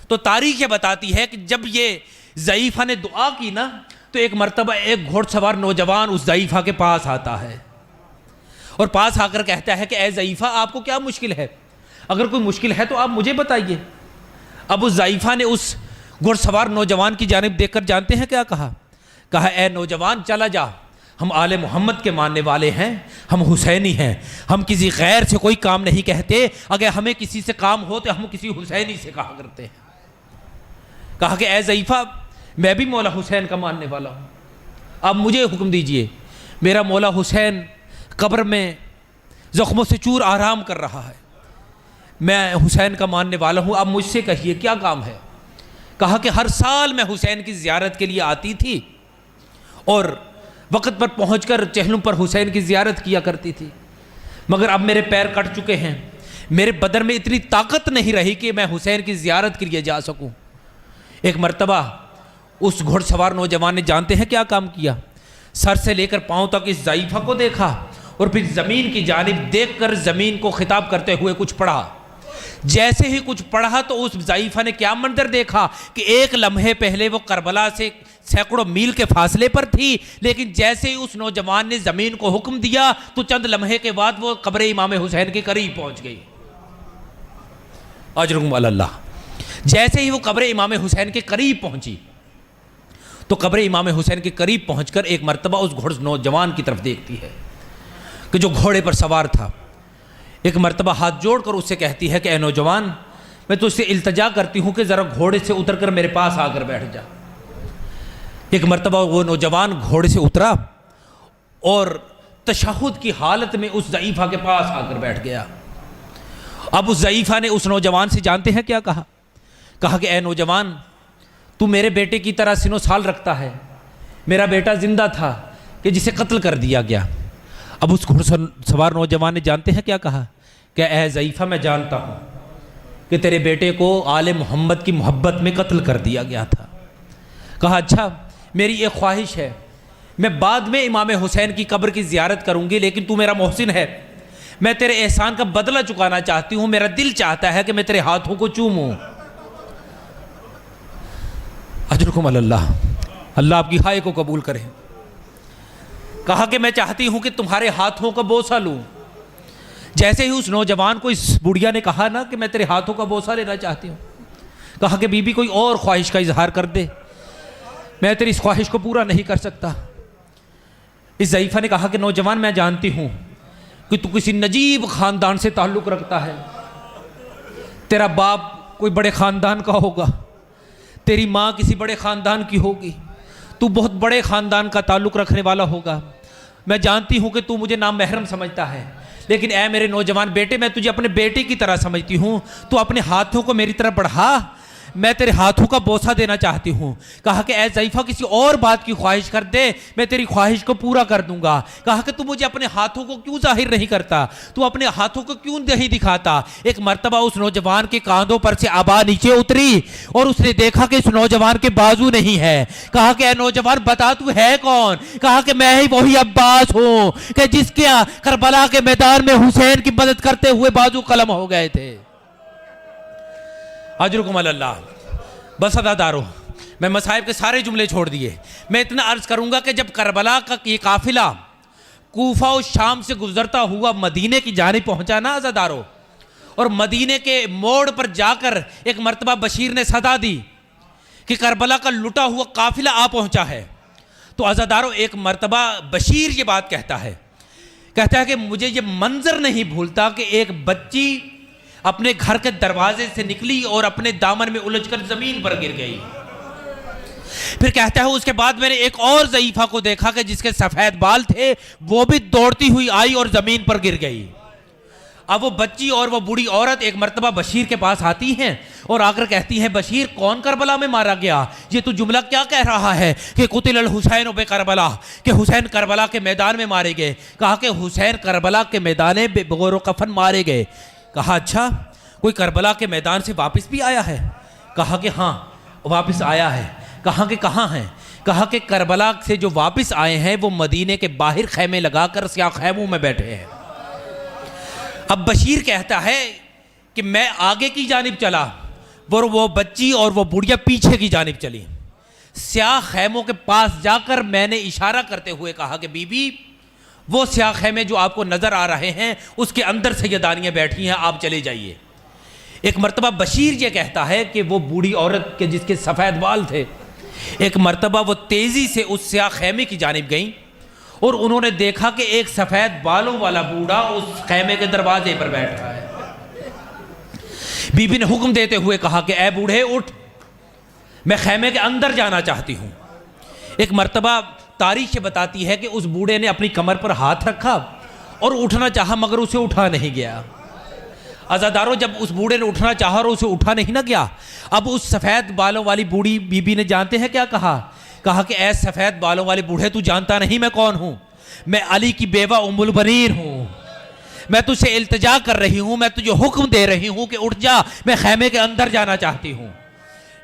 تو تاریخ یہ بتاتی ہے کہ جب یہ ضعیفہ نے دعا کی نا تو ایک مرتبہ ایک گھوڑ سوار نوجوان اس ضعیفہ کے پاس آتا ہے اور پاس آ کر کہتا ہے کہ اے ضعیفہ آپ کو کیا مشکل ہے؟ اگر کوئی مشکل ہے تو آپ مجھے بتائیے۔ اب اس ضعیفہ نے اس گھوڑ سوار نوجوان کی جانب دیکھ کر جانتے ہیں کیا کہا؟ کہا اے نوجوان چلا جا، ہم آل محمد کے ماننے والے ہیں، ہم حسینی ہیں، ہم کسی غیر سے کوئی کام نہیں کہتے، اگر ہمیں کسی سے کام ہو تو ہم کسی حسینی سے کہا کرتے ہیں۔ کہا کہ اے ضعیفہ میں بھی مولا حسین کا ماننے والا ہوں، اب مجھے حکم دیجئے، میرا مولا حسین قبر میں زخموں سے چور آرام کر رہا ہے، میں حسین کا ماننے والا ہوں، اب مجھ سے کہیے کیا کام ہے؟ کہا کہ ہر سال میں حسین کی زیارت کے لیے آتی تھی اور وقت پر پہنچ کر چہلم پر حسین کی زیارت کیا کرتی تھی، مگر اب میرے پیر کٹ چکے ہیں، میرے بدن میں اتنی طاقت نہیں رہی کہ میں حسین کی زیارت کے لیے جا سکوں۔ ایک مرتبہ اس گھوڑ سوار نوجوان نے جانتے ہیں کیا کام کیا؟ سر سے لے کر پاؤں تک اس ضعیفہ کو دیکھا اور پھر زمین کی جانب دیکھ کر زمین کو خطاب کرتے ہوئے کچھ پڑھا۔ جیسے ہی کچھ پڑھا تو اس ضعیفہ نے کیا منظر دیکھا کہ ایک لمحے پہلے وہ کربلا سے سینکڑوں میل کے فاصلے پر تھی، لیکن جیسے ہی اس نوجوان نے زمین کو حکم دیا تو چند لمحے کے بعد وہ قبر امام حسین کے قریب پہنچ گئی۔ اجرکم علی اللہ۔ جیسے ہی وہ قبر امام حسین کے قریب پہنچی تو قبر امام حسین کے قریب پہنچ کر ایک مرتبہ اس گھوڑ نوجوان کی طرف دیکھتی ہے کہ جو گھوڑے پر سوار تھا، ایک مرتبہ ہاتھ جوڑ کر اس سے کہتی ہے کہ اے نوجوان میں تو اس سے التجا کرتی ہوں کہ ذرا گھوڑے سے اتر کر میرے پاس آ کر بیٹھ جا۔ ایک مرتبہ وہ نوجوان گھوڑے سے اترا اور تشہد کی حالت میں اس ضعیفہ کے پاس آ کر بیٹھ گیا۔ اب اس ضعیفہ نے اس نوجوان سے جانتے ہیں کیا کہا؟ کہا کہ اے نوجوان تو میرے بیٹے کی طرح سن و سال رکھتا ہے، میرا بیٹا زندہ تھا کہ جسے قتل کر دیا گیا۔ اب اس گھوڑ سوار نوجوان نے جانتے ہیں کیا کہا؟ کہ اے ضعیفہ میں جانتا ہوں کہ تیرے بیٹے کو آل محمد کی محبت میں قتل کر دیا گیا تھا۔ کہا اچھا میری ایک خواہش ہے، میں بعد میں امام حسین کی قبر کی زیارت کروں گی، لیکن تو میرا محسن ہے، میں تیرے احسان کا بدلہ چکانا چاہتی ہوں، میرا دل چاہتا ہے کہ میں تیرے ہاتھوں کو چوموں۔ اجرکم علی اللہ، اللہ آپ کی ہائے کو قبول کرے۔ کہا کہ میں چاہتی ہوں کہ تمہارے ہاتھوں کا بوسہ لوں۔ جیسے ہی اس نوجوان کو اس بڑھیا نے کہا نا کہ میں تیرے ہاتھوں کا بوسہ لینا چاہتی ہوں، کہا کہ بی بی کوئی اور خواہش کا اظہار کر دے، میں تیری اس خواہش کو پورا نہیں کر سکتا۔ اس ضعیفہ نے کہا کہ نوجوان میں جانتی ہوں کہ تو کسی نجیب خاندان سے تعلق رکھتا ہے، تیرا باپ کوئی بڑے خاندان کا ہوگا، تیری ماں کسی بڑے خاندان کی ہوگی، تو بہت بڑے خاندان کا تعلق رکھنے والا ہوگا، میں جانتی ہوں کہ تو مجھے نامحرم سمجھتا ہے، لیکن اے میرے نوجوان بیٹے میں تجھے اپنے بیٹے کی طرح سمجھتی ہوں، تو اپنے ہاتھوں کو میری طرف بڑھا، میں تیرے ہاتھوں کا بوسہ دینا چاہتی ہوں۔ کہا کہ اے ضعیفہ کسی اور بات کی خواہش کر دے، میں تیری خواہش کو پورا کر دوں گا۔ کہا کہ تو مجھے اپنے ہاتھوں کو کیوں ظاہر نہیں کرتا، تو اپنے ہاتھوں کو کیوں نہیں دکھاتا؟ ایک مرتبہ اس نوجوان کے کاندھوں پر سے آبا نیچے اتری اور اس نے دیکھا کہ اس نوجوان کے بازو نہیں ہے۔ کہا کہ اے نوجوان بتا تو ہے کون؟ کہا کہ میں ہی وہی عباس ہوں کہ جس کے کربلا کے میدان میں حسین کی مدد کرتے ہوئے بازو قلم ہو گئے تھے۔ اجرکم علی اللہ۔ بس عزادارو میں مصائب کے سارے جملے چھوڑ دیے، میں اتنا عرض کروں گا کہ جب کربلا کا یہ قافلہ کوفہ و شام سے گزرتا ہوا مدینے کی جانب پہنچا نا عزادارو، اور مدینے کے موڑ پر جا کر ایک مرتبہ بشیر نے صدا دی کہ کربلا کا لٹا ہوا قافلہ آ پہنچا ہے، تو عزادارو ایک مرتبہ بشیر یہ بات کہتا ہے کہ مجھے یہ منظر نہیں بھولتا کہ ایک بچی اپنے گھر کے دروازے سے نکلی اور اپنے دامن میں الجھ کر زمین پر گر گئی۔ پھر کہتا ہے اس کے بعد میں نے ایک اور ضعیفہ کو دیکھا کہ جس کے سفید بال تھے، وہ بھی دوڑتی ہوئی آئی اور زمین پر گر گئی۔ اب وہ بچی اور وہ بوڑھی عورت ایک مرتبہ بشیر کے پاس آتی ہیں اور آ کر کہتی ہیں بشیر کون کربلا میں مارا گیا؟ یہ تو جملہ کیا کہہ رہا ہے کہ قتل الحسین بے کربلا، کہ حسین کربلا کے میدان میں مارے گئے۔ کہا کہ حسین کربلا کے میدان بے بغور و کفن مارے گئے۔ کہا اچھا کوئی کربلا کے میدان سے واپس بھی آیا ہے؟ کہا کہ ہاں واپس آیا ہے۔ کہا کہ کہاں ہیں؟ کہا کہ کربلا سے جو واپس آئے ہیں وہ مدینے کے باہر خیمے لگا کر سیاہ خیموں میں بیٹھے ہیں۔ اب بشیر کہتا ہے کہ میں آگے کی جانب چلا، وہ بچی اور وہ بڑھیا پیچھے کی جانب چلی۔ سیاہ خیموں کے پاس جا کر میں نے اشارہ کرتے ہوئے کہا کہ بی بی وہ سیاہ خیمے جو آپ کو نظر آ رہے ہیں اس کے اندر سیدانیاں بیٹھی ہیں، آپ چلے جائیے۔ ایک مرتبہ بشیر یہ کہتا ہے کہ وہ بوڑھی عورت کے جس کے سفید بال تھے، ایک مرتبہ وہ تیزی سے اس سیاہ خیمے کی جانب گئیں اور انہوں نے دیکھا کہ ایک سفید بالوں والا بوڑھا اس خیمے کے دروازے پر بیٹھا ہے۔ بی بی نے حکم دیتے ہوئے کہا کہ اے بوڑھے اٹھ، میں خیمے کے اندر جانا چاہتی ہوں۔ ایک مرتبہ تاریخ یہ بتاتی ہے کہ اس بوڑھے نے اپنی کمر پر ہاتھ رکھا اور اٹھنا چاہا مگر اسے اٹھا نہیں گیا۔ عزادارو جب اس بوڑھے نے اٹھنا چاہا اور اسے اٹھا نہیں نہ گیا، اب اس سفید بالوں والی بوڑھی بی بی نے جانتے ہیں کیا کہا؟ کہا کہ اے سفید بالوں والے بوڑھے تو جانتا نہیں میں کون ہوں؟ میں علی کی بیوہ ام البنین ہوں، میں تجھ سے التجا کر رہی ہوں، میں تجھے حکم دے رہی ہوں کہ اٹھ جا، میں خیمے کے اندر جانا چاہتی ہوں۔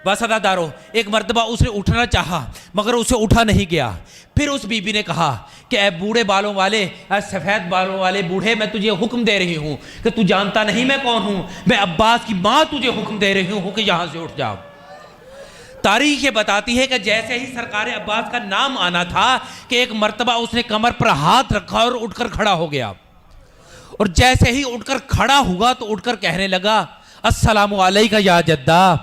بس عزادارو ایک مرتبہ اس نے اٹھنا چاہا مگر اسے اٹھا نہیں گیا۔ پھر اس بی بی نے کہا کہ اے بوڑھے بالوں والے، اے سفید بالوں والے بوڑھے، میں تجھے حکم دے رہی ہوں کہ تو جانتا نہیں میں کون ہوں، میں عباس کی ماں تجھے حکم دے رہی ہوں کہ یہاں سے اٹھ جاؤ۔ تاریخ یہ بتاتی ہے کہ جیسے ہی سرکار عباس کا نام آنا تھا کہ ایک مرتبہ اس نے کمر پر ہاتھ رکھا اور اٹھ کر کھڑا ہو گیا، اور جیسے ہی اٹھ کر کھڑا ہوا تو اٹھ کر کہنے لگا السلام علیکہ یا جدہ،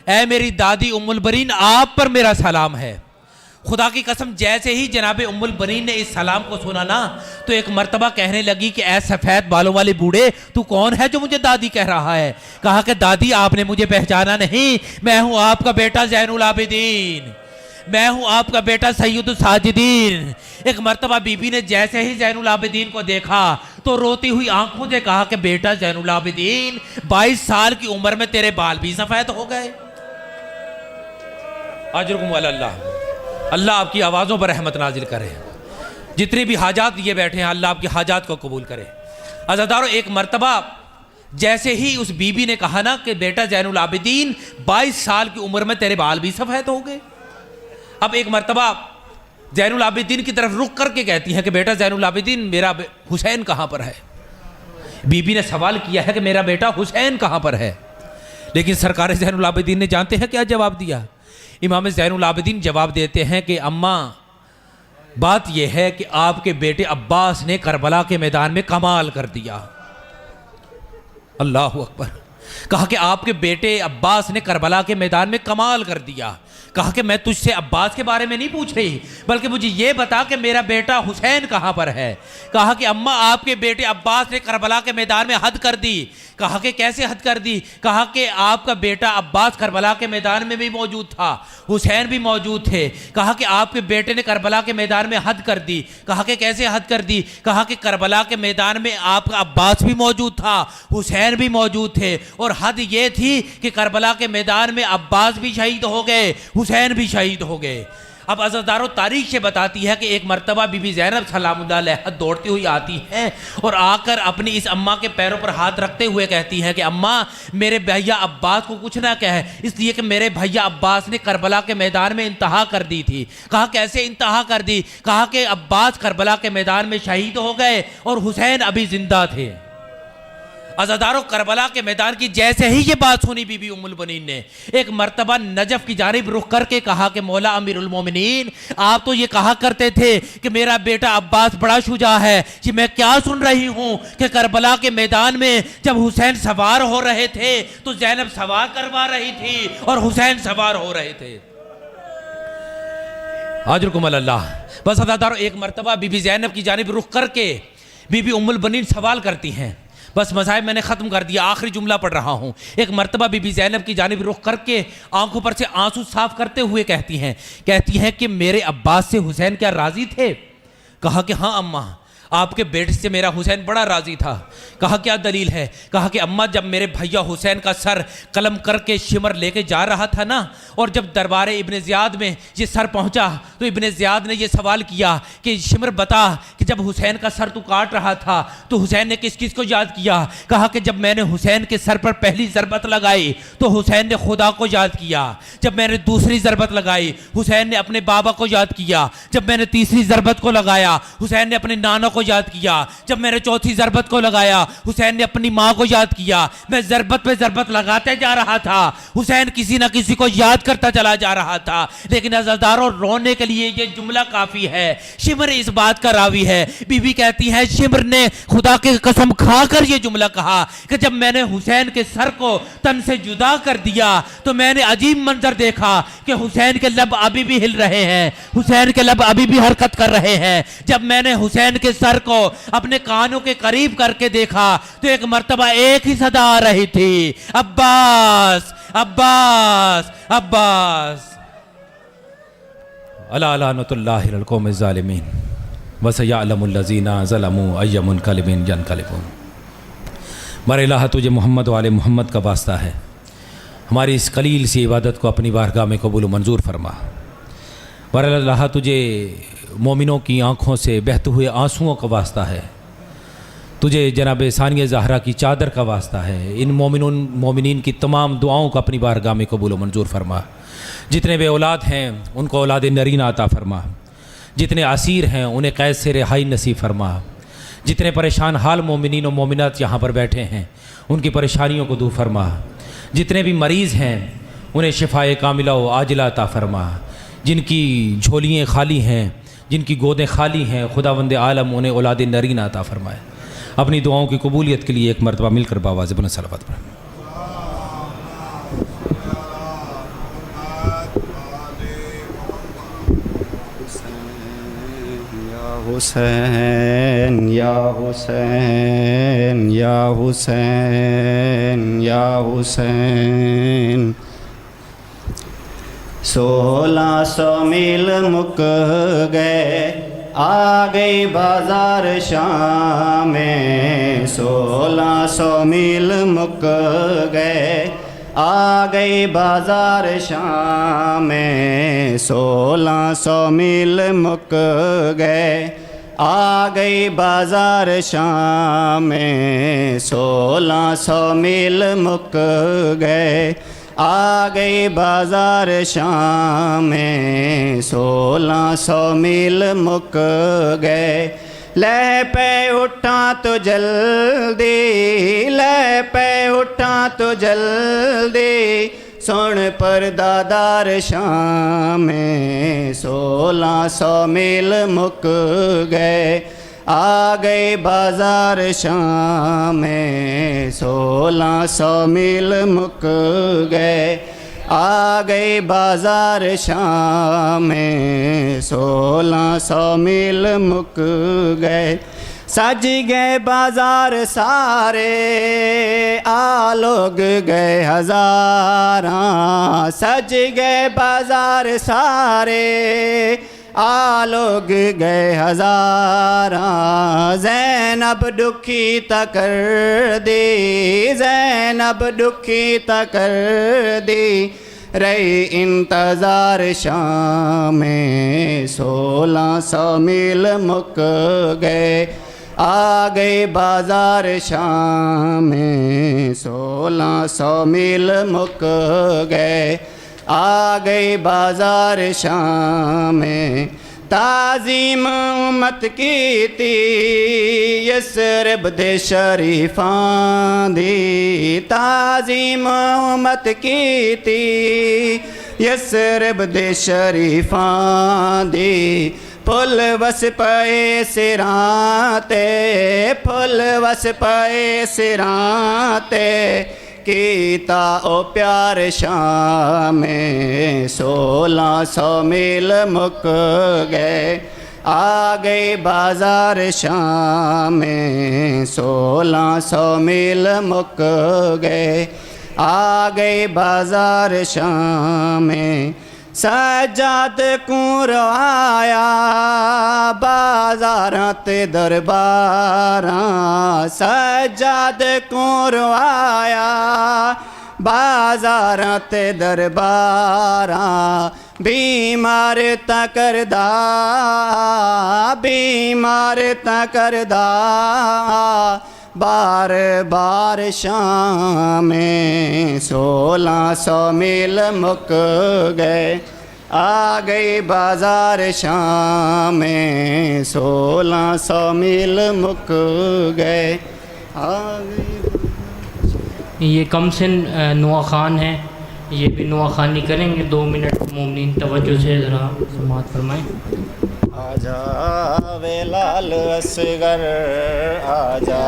اے میری دادی ام البنین آپ پر میرا سلام ہے۔ خدا کی قسم جیسے ہی جناب ام البنین نے اس سلام کو سنا نا تو ایک مرتبہ کہنے لگی کہ اے سفید بالوں والے بوڑھے تو کون ہے جو مجھے دادی کہہ رہا ہے؟ کہا کہ دادی آپ نے مجھے پہچانا نہیں، میں ہوں آپ کا بیٹا زین العابدین، میں ہوں آپ کا بیٹا سید الساجدین۔ ایک مرتبہ بی بی نے جیسے ہی زین العابدین کو دیکھا تو روتی ہوئی آنکھوں سے کہا کہ بیٹا زین العابدین 22 سال کی عمر میں تیرے بال بھی سفید ہو گئے۔ اجرکم علی اللہ، اللہ آپ کی آوازوں پر رحمت نازل کرے، جتنی بھی حاجات لیے بیٹھے ہیں اللہ آپ کی حاجات کو قبول کرے۔ عزادارو ایک مرتبہ جیسے ہی اس بی بی نے کہا نا کہ بیٹا زین العابدین 22 سال کی عمر میں تیرے بال بھی سفید ہو گئے، اب ایک مرتبہ زین العابدین کی طرف رخ کر کے کہتی ہیں کہ بیٹا زین العابدین میرا حسین کہاں پر ہے؟ بی بی نے سوال کیا ہے کہ میرا بیٹا حسین کہاں پر ہے، لیکن سرکار زین العابدین نے جانتے ہیں کیا جواب دیا؟ امام زین العابدین جواب دیتے ہیں کہ اماں بات یہ ہے کہ آپ کے بیٹے عباس نے کربلا کے میدان میں کمال کر دیا۔ اللہ اکبر، کہا کہ آپ کے بیٹے عباس نے کربلا کے میدان میں کمال کر دیا۔ کہا کہ میں تجھ سے عباس کے بارے میں نہیں پوچھ رہی بلکہ مجھے یہ بتا کہ میرا بیٹا حسین کہاں پر ہے۔ کہا کہ اماں آپ کے بیٹے عباس نے کربلا کے میدان میں حد کر دی۔ کہا کہ کیسے حد کر دی؟ کہا کہ آپ کا بیٹا عباس کربلا کے میدان میں بھی موجود تھا، حسین بھی موجود تھے۔ کہا کہ آپ کے بیٹے نے کربلا کے میدان میں حد کر دی۔ کہا کہ کیسے حد کر دی؟ کہا کہ کربلا کے میدان میں آپ کا عباس بھی موجود تھا، حسین بھی موجود تھے، اور حد یہ تھی کہ کربلا کے میدان میں عباس بھی شہید ہو گئے، حسین بھی شہید ہو گئے۔ اب عزادارو تاریخ یہ بتاتی ہے کہ ایک مرتبہ بی بی زینب سلام اللہ علیہا دوڑتی ہوئی آتی ہیں اور آ کر اپنی اس اماں کے پیروں پر ہاتھ رکھتے ہوئے کہتی ہیں کہ اماں میرے بھیا عباس کو کچھ نہ کہے، اس لیے کہ میرے بھیا عباس نے کربلا کے میدان میں انتہا کر دی تھی۔ کہا کیسے انتہا کر دی؟ کہا کہ عباس کربلا کے میدان میں شہید ہو گئے اور حسین ابھی زندہ تھے۔ عزادارو کربلا کے میدان کی جیسے ہی یہ بات سنی بی بی ام البنین نے ایک مرتبہ نجف کی جانب رخ کر کے کہا کہ مولا امیر المومنین آپ تو یہ کہا کرتے تھے کہ میرا بیٹا عباس بڑا شجاع ہے، کہ میں کیا سن رہی ہوں کہ کربلا کے میدان میں جب حسین سوار ہو رہے تھے تو زینب سوار کروا رہی تھی اور حسین سوار ہو رہے تھے۔ اجرکم اللہ۔ بس عزادارو ایک مرتبہ بی بی زینب کی جانب رخ کر کے بی بی ام البنین سوال کرتی ہیں، بس مذاہب میں نے ختم کر دیا. آخری جملہ پڑھ رہا ہوں. ایک مرتبہ بی بی زینب کی جانب رخ کر کے آنکھوں پر سے آنسو صاف کرتے ہوئے کہتی ہیں کہ میرے عباس سے حسین کیا راضی تھے؟ کہا کہ ہاں اماں، آپ کے بیٹے سے میرا حسین بڑا راضی تھا. کہا کیا دلیل ہے؟ کہا کہ اماں جب میرے بھیا حسین کا سر قلم کر کے شمر لے کے جا رہا تھا نا، اور جب دربار ابن زیاد میں یہ سر پہنچا تو ابن زیاد نے یہ سوال کیا کہ شمر بتا کہ جب حسین کا سر تو کاٹ رہا تھا تو حسین نے کس کس کو یاد کیا؟ کہا کہ جب میں نے حسین کے سر پر پہلی ضربت لگائی تو حسین نے خدا کو یاد کیا. جب میں نے دوسری ضربت لگائی حسین نے اپنے بابا کو یاد کیا. جب میں نے تیسری ضربت کو لگایا حسین نے اپنے نانا کو یاد کیا. جب میں نے چوتھی ضربت کو لگایا حسین نے اپنی ماں کو یاد کیا. میں ضربت پہ ضربت لگاتے جا رہا تھا، حسین کسی نہ کسی کو یاد کرتا چلا جا رہا تھا. لیکن عزاداروں، رونے کے لیے یہ جملہ کافی ہے. شمر اس بات کا راوی ہے. بی بی کہتی ہے شمر نے خدا کی قسم کھا کر یہ جملہ کہا کہ جب میں نے حسین کے سر کو تن سے جدا کر دیا تو میں نے عجیب منظر دیکھا کہ حسین کے لب ابھی بھی ہل رہے ہیں، حسین کے لب ابھی بھی حرکت کر رہے ہیں. جب میں نے حسین کے سر کو اپنے کانوں کے قریب کر کے دیکھا تو ایک مرتبہ ایک ہی صدا آ رہی تھی، عباس عباس عباس. الا لعنۃ اللہ علی القوم الظالمین وسیعلم الذین ظلموا ای منقلب ینقلبون. ہمارے الہ تجھے محمد و آل محمد کا واسطہ ہے، ہماری اس قلیل سی عبادت کو اپنی بارگاہ میں قبول و منظور فرما. ہمارے الہ تجھے مومنوں کی آنکھوں سے بہتے ہوئے آنسوؤں کا واسطہ ہے، تجھے جناب ثانیہ زہرا کی چادر کا واسطہ ہے. ان مومنین کی تمام دعاؤں کو اپنی بارگاہ میں قبول و منظور فرما. جتنے بے اولاد ہیں ان کو اولاد نرین عطا فرما. جتنے اسیر ہیں انہیں قید سے رہائی نصیب فرما. جتنے پریشان حال مومنین و مومنات یہاں پر بیٹھے ہیں ان کی پریشانیوں کو دور فرما. جتنے بھی مریض ہیں انہیں شفائے کاملہ و عاجلہ عطا فرما. جن کی جھولیاں خالی ہیں، جن کی گودیں خالی ہیں، خداوند عالم انہیں اولاد نرین عطا فرمائے. اپنی دعاؤں کی قبولیت کے لیے ایک مرتبہ مل کر باواز بلند صلوات پڑھیں. حسین یا حسین یا حسین یا حسین. 1600 میل مک گئے آ گئی بازار شام میں. 1600 میل مک گئے آ گئی بازار شام میں. 1600 میل مک گئے آ گئی بازار شام میں. 1600 میل مک گئے آ گئی بازار شام میں. 1600 میل مک گئے لے پہ اٹھا تو جلدی، لے پہ اٹھا تو جلدی، سن پردادار شام میں. 1600 میل مک گئے آ گئے بازار شام میں. 1600 میل مک گئے آ گئے بازار شام میں. 1600 میل مک گئے سج گئے بازار سارے، آ لوگ گئے ہزاراں. سج گئے بازار سارے، آ لوگ گئے ہزاراں. زینب دکھی تکر دی، زینب دکھی تکر دی، رہی انتظار شام میں. 1600 میل مک گئے آ گئے بازار شام میں. 1600 میل مک گئے آ گئی بازار شام میں. تعظیم امت کی تھی یثرب دے شریفاں دی، تعظیم امت کی تھی یثرب دے شریفاں دی. پھل وس پے سراں تے، پھل وس پے سراں تے، کیتا او پیار شام میں. 1600 میل مک گئے آ گئے بازار شام میں 1600 میل مک گئے آ گئے بازار شام میں سجاد کو روایا بازاراں تے درباراں سجاد کو روایا بازاراں تے درباراں بیمار تا کردا بیمار تا کردا بار بار شام میں 1600 میل مک گئے آ گئی بازار شام میں 1600 میل مک گئے آ گئی یہ کم سن نوا خان ہیں، یہ بھی نوا خوانی کریں گے 2 منٹ مومنین توجہ سے ذرا سماعت فرمائیں۔ آجا وے لال اصغر آجا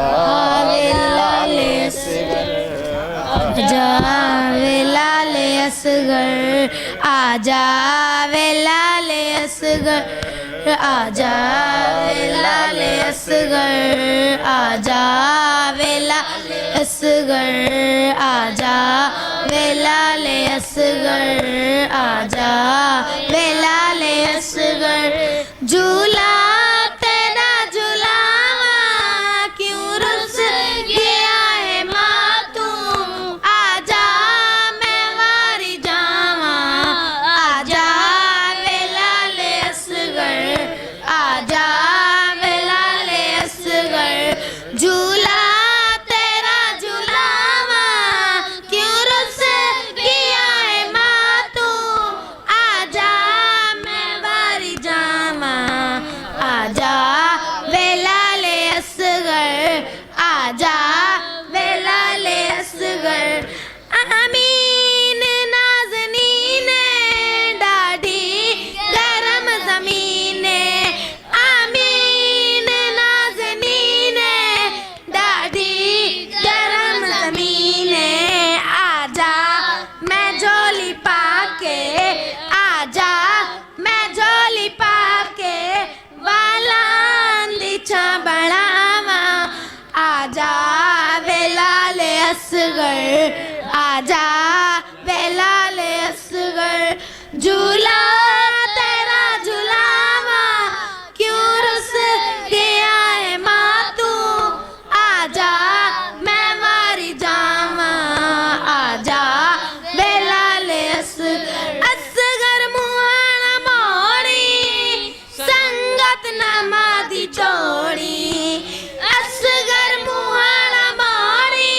وے لال اصغر آجا وے لال اصغر آجا وے لال اصغر آجا وے لال اصغر آجا وے لال اصغر آجا وے لال اصغر آجا وے لال اصغر جھولا تیرا جھولاواں کیوں رس گیا ہے ماتوں آجا میں واری جاواں آجا وے لال اصغر آجا وے لال اصغر جھولا تیرا جھولاواں کیوں رس گیا ہے ماتوں آجا میں واری جاواں آجا وے لال اصغر آجا وے لال اصغر امین نازنین ڈاڈی گرم زمین امین نازنین ڈاڈی گرم زمین آجا میں جھولی پا کے آجا میں جھولی پا کے والاں دی چھاں بڑھاواں آجا وے لال اصغر آجا وے لال اصغر جھولا تیرا جھولاواں کیوں رس گیا ہے ماتوں آجا میں واری جاواں آجا وے لال اصغر اصغر موہانا موڑی سنگت نمادی چوڑی اصغر موہانا موڑی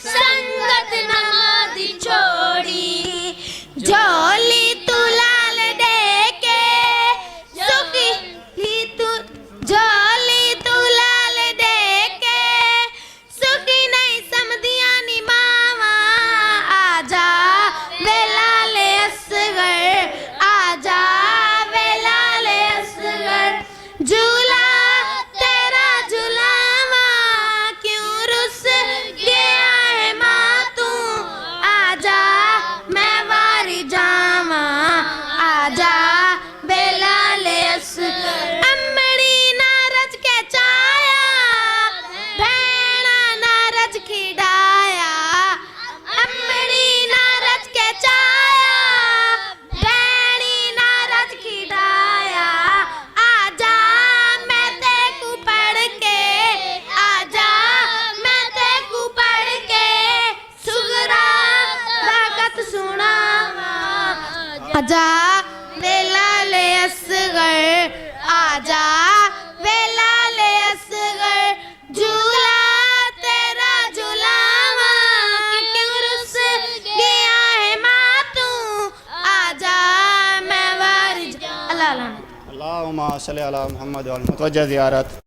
سنگت نمادی چوڑی جھولی تو لال دے کے سکی لی تو جھولی تو لال دے کے سکی نہیں سمدیاں نی ماواں آجا وے لال اصغر آجا وے لال اصغر جھولا تیرا جھولاواں کیوں رس گیا ہے ماتوں آجا میں واری جاواں آجا وے لال اصغر امڑی نہ رج کے چایا بھیڑا نہ رج کھڈایا امڑی نہ رج کے چایا بھیڑی نہ رج کھڈایا آجا میں تے کو پڑھ کے آجا میں تے کو پڑھ کے سغرا طاقت سناواں آجا وے لال اصغر آجا وے لال اصغر جھولا تیرا جھولاواں کیوں رس گیا ہے ماتوں آجا میں واری اللہ اللہم صلی علی محمد وعلی متوجہ زیارت